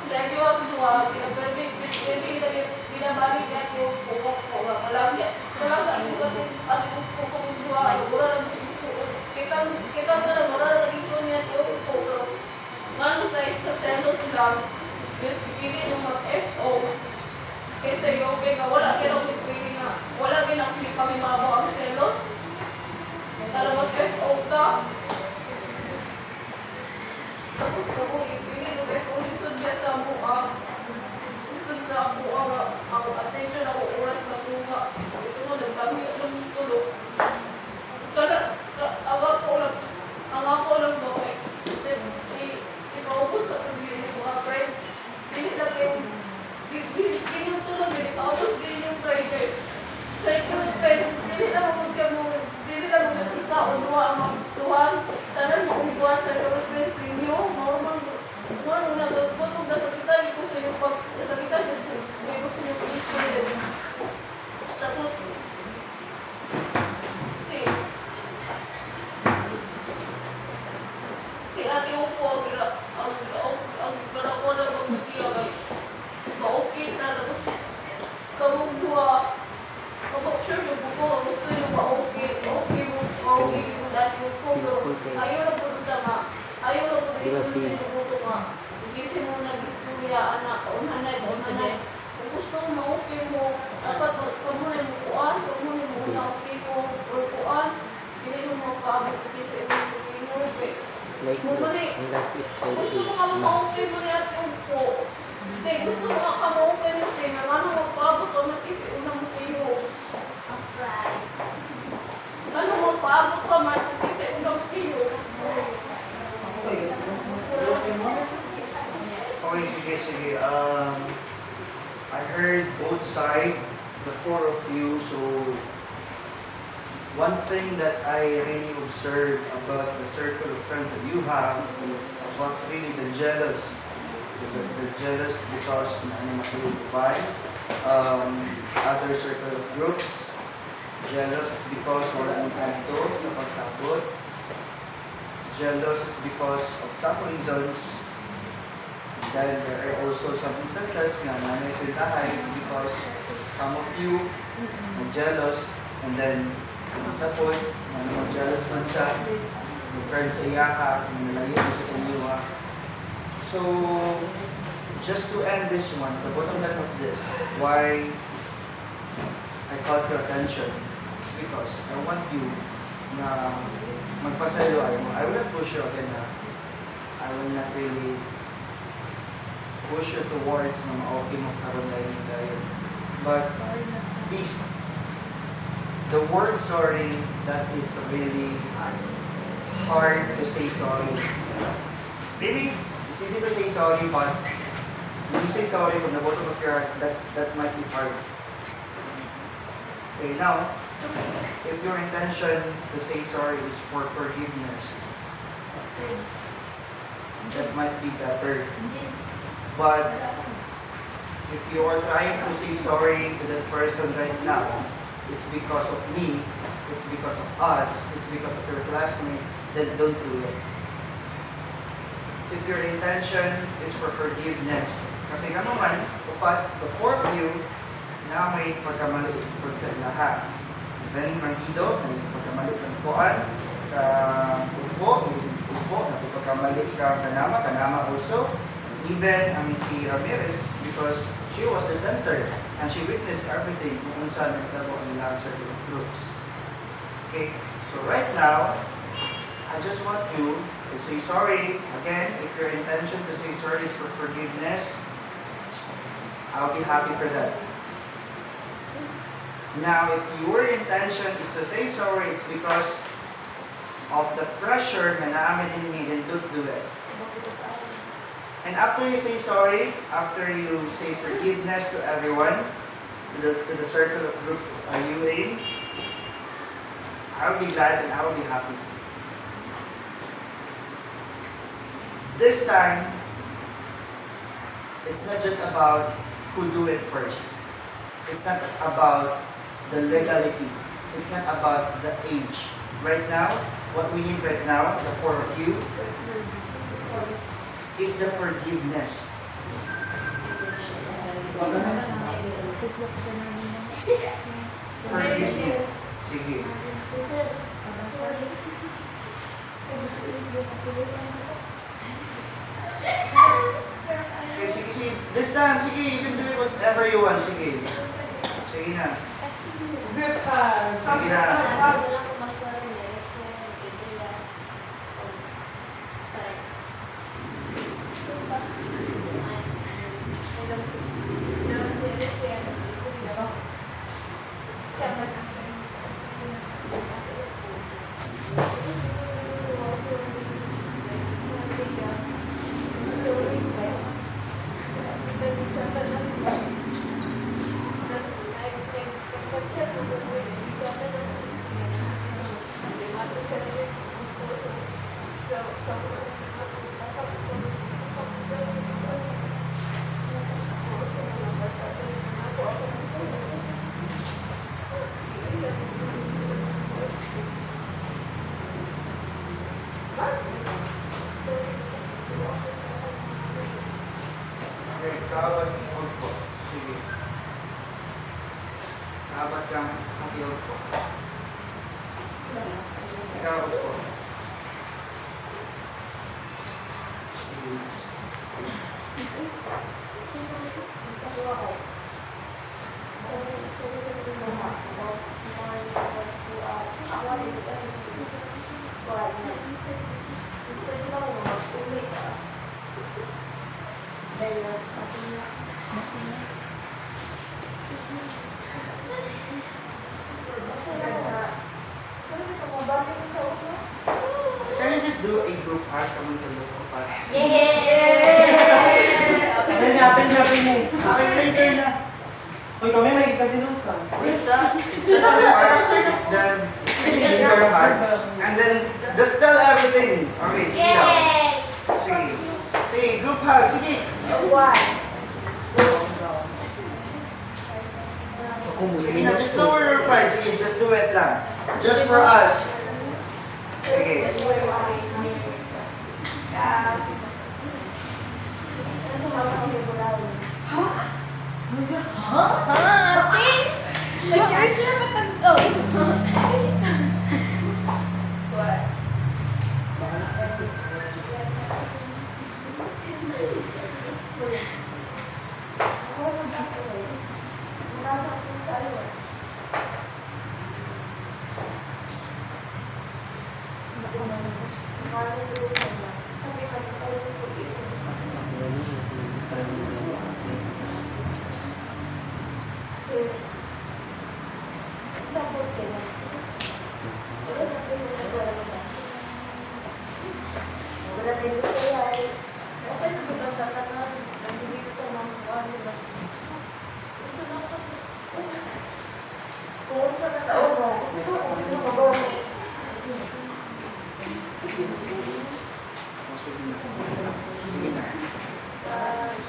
dahil sila perfect, binabalik niya yung pukok ko, malagi. Talaga, yung kasi at yung pukok ko dua, wala lang iso. Kita na lang, wala lang iso niya yung pukok. Ngano sa selos lang, just pipili yung mag-FO. Kaysa yung nga, wala ginang pipili nga, wala ginang kami mabawa ang selos. Tara mag-FO ka. Tapos ako, ipili yung FO nito dyan sa mua. Sa ako attention, ako oras na bunga. Ito mo, nagdami ako ng tulog. Ang ako lang ba kay ipaubos sa pagbirin ko mga friend. Dili lang yung tulog, dili paubos din yung Friday. Sa ikong test, dili lang mo isa o dua ang magtuhan. Tanan mo kumiguan sa ikong test ninyo. Mano na putog na sa kita, hindi ko sa iyo pag sa kita, hindi ko sa iyo pag-isip. Tapos, kaya ate ko po, ang gana ko na mag-mutiya kay ka-okay na, tapos kamong dua, kapag sure yung buko, gusto yung ka-okay mo dati yung po, pero ayaw na po na nga, ayaw na po na isulsin yung buko nga, isin mo na istorya, anak, kaunanay, kung gusto mo ma-okay mo, dapat kamunay mo kuan, kamunay mo na-okay mo, or kuan, hindi mo makaabot kasi sa ibang pag-inuwi. Mumuli, gusto mo ka ma-okay mo na at yung po, hindi, gusto mo ka ma-okay mo siya, nga ano magpaabot ka mag-isip unang mo ano magpaabot ka mag-isip unang mo. Okay, sige. I heard both sides, the four of you, so one thing that I really observed about the circle of friends that you have is about really the jealous. The jealous because by other circle of groups. Jealous is because wala ang kanto sa pagsabot. Jealous is because of some reasons. Then there are also some instances na nanay pintahay is because some of you are jealous and then sa point, jealous man siya, yung friends sa iyaha, yung nalayo sa inyo ha. So, just to end this one, the bottom line of this, why I called your attention, it's because I want you na magpasalo ay mo. I will not push you again na. I will not really push you towards na ma-okay mo karoon dahil. But please, the word sorry, that is really hard to say sorry. Maybe it's easy to say sorry, but when you say sorry from the bottom of your heart, that might be hard. Okay, now, if your intention to say sorry is for forgiveness, that might be better. But if you are trying to say sorry to that person right now, it's because of me, it's because of us, it's because of your classmate, then don't do it. If your intention is for forgiveness, kasi nga naman, the four of you, na may pagkamali po sa lahat. Even Magido, may pagkamali ng kuan, upo, na pagkamali ka kanama also. Even si Ramirez, because she was the center and she witnessed everything kung saan nagtabo ang ilang circle of groups. Okay, so right now, I just want you to say sorry. Again, if your intention to say sorry is for forgiveness, I'll be happy for that. Now, if your intention is to say sorry, it's because of the pressure na naamin in me, then don't do it. And after you say sorry, after you say forgiveness to everyone, to the circle of group are you in, I'll be glad and I'll be happy. This time, it's not just about who do it first. It's not about the legality. It's not about the age. Right now, what we need right now, the four of you, is the forgiveness. Forgiveness. Sige. Okay, sige. This time, sige, you can do it whatever you want. Sige. Sige na. Group hug. Sige na. Okay, sahabat huwag po. Sige. Sahabat kang hati huwag po. Ikaw huwag po. Sige. Can you just do a group hug? Come on, look up. Happy mo. Okay, later na. Uy, kami may kasinusan. It's not a part, it's done. It's your heart. And then, just tell everything. Okay, sige daw. Sige. Sige, group hug. Sige. Sige na, just lower your pride. Sige, just do it lang. Just for us. Sige. Nag-charger ba tag-o? Kung sa uno, mabawi.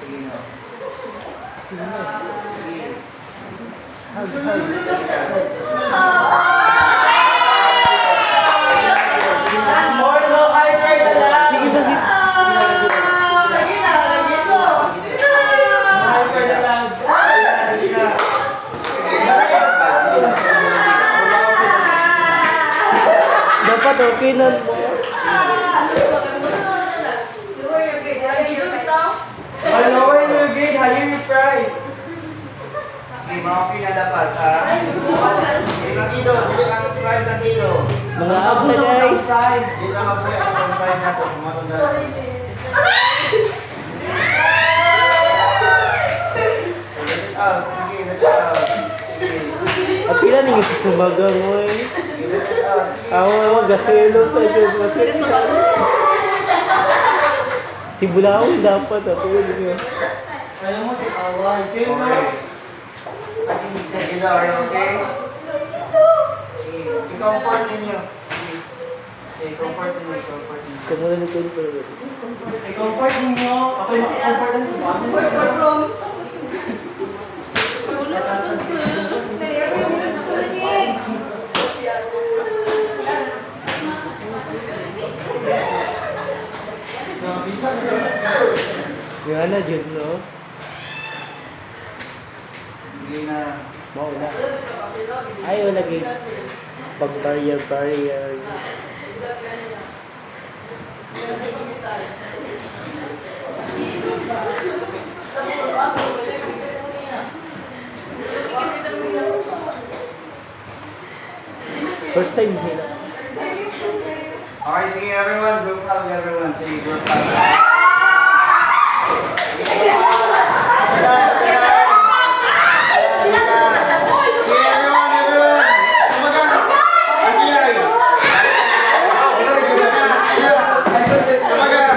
Sige na. Sige na. More no hyper na lang. Sige na, sige. Sige na, lagi ko. Hyper na lang. Sige na. Dapat okay na. Lower your grade, higher your pride. Okay, mga pina dapat, ha? Okay, nandito. Dili ang pride nandito. Mga absa guys. Pride. Dili ang mag-pride ang pride natin. Mga tanda. Let it out. Sige, let it out. Sige. Ang pila ning sumagang oy. Sige, let it out. Sige. Awa gaselo sa jud. Si Bulaong dapat ato yun. Ayaw mo, away. Chill mo. Okay. Sige daw, are you okay? I-comfort ninyo. Okay, comfort ninyo, comfort ninyo. Kamula ni Ken pa. I-comfort ninyo. Ako yung comfort ng Yung ano jud no. Sige na. Mao na. Ayaw lagi pag-barrier. First time nila. Okay, sige everyone. Group hug everyone. Sige, group hug. Sige everyone, everyone. Sumagang. Agilay. Sumagang.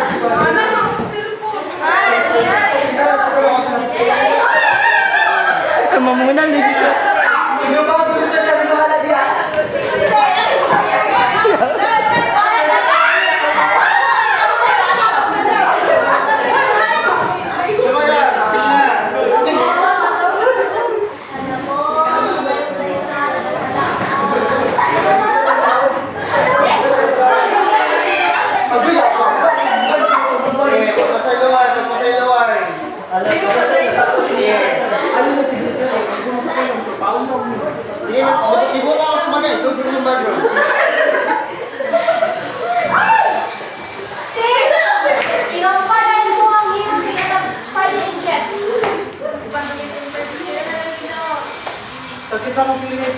Mamunan din siya. Yung mga tulisan siya, dito hala diya. Sumagang. Alam mo, sa isa, Okay, pagpasaluan, pagpasaluan. Sige. Sige, ibot ako sumagay. Subok sa background. Ikaw pa dahil mo ang hero tingnan ng 5 inches. Sakit ako pilit.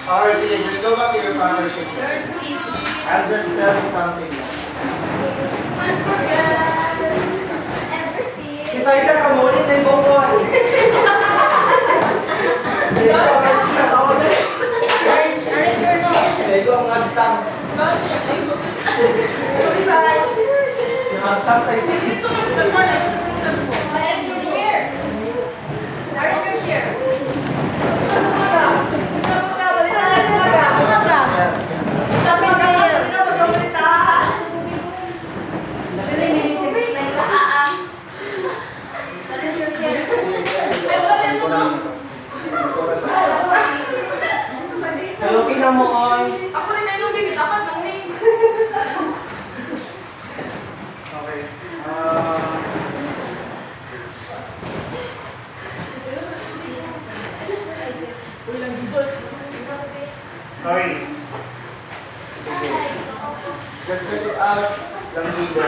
Alright, sige, just go back to your partnership. I'll just tell you something. Isa-isa ka mo ulit na yung bukol. Ito ang agtang. Yung agtang sa isip. Kayo kinamuon. Ako rin ay lubig, dapat nang Okay. Sorry. Sige. Just let it out. Lang dito.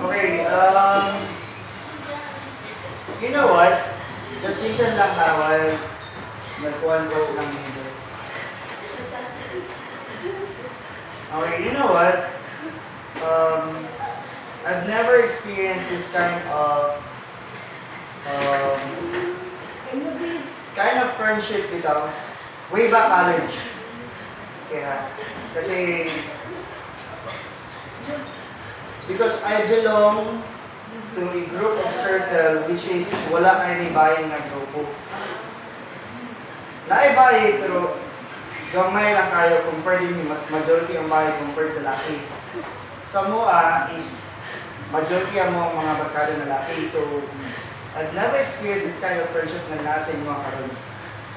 Okay, you know what? Just listen lang ha while nagkuhan ko lang dito. Okay, you know what? I've never experienced this kind of friendship bitaw way back college. Kaya kasi I belong to a group of circle which is wala kay nibayan nga grupo. Naibay pero gamay lang kayo compared din mas majority ang bahay compared sa laki. Sa mua is majority ang mga barkada na laki. So I've never experienced this kind of friendship na nasa inyo mga karon.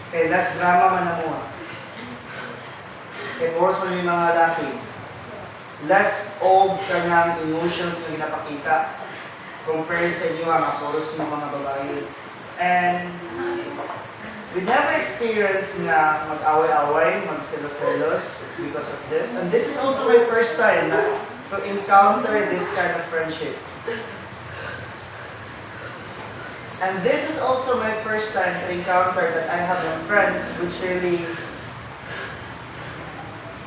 Kaya less drama man na mua. Kaya course man yung mga laki. Less of kanyang emotions na ginapakita compared sa inyo mga chorus ng mga babae. And we never experienced na mag-away-away, magselos-selos. It's because of this. And this is also my first time na to encounter this kind of friendship. And this is also my first time to encounter that I have a friend which really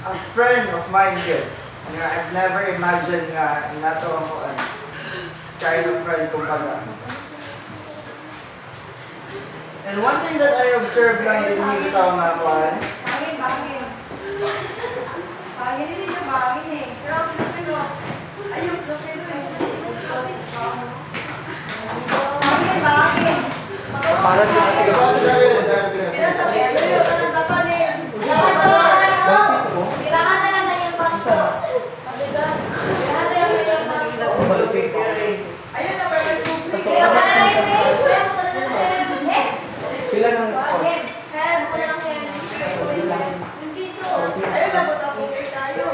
a friend of mine here. Nga I've never imagined nga nato ang kind of friend kumbaga. And one thing that I observed lang din dito mga kuwan, Bangin. Bangin ini niya bangin eh. Pero sinabi ko, Ayun, kasi bangin. para sa mga tiga-tiga Kaya sabi, ano yun, anong kapanin? Kailangan na lang na yung bangko. Kailangan na lang na yung bangko. Ayun na, pero tubig. Kailangan na lang yung Sila ng kaya ako lang yung dito. Ayun na, buta tubig tayo.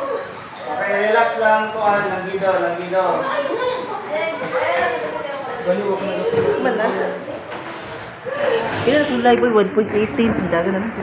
Okay, relax lang kuwan, langido. Ayun, Ilan ang live boy? 1.18. Ang dami na nito.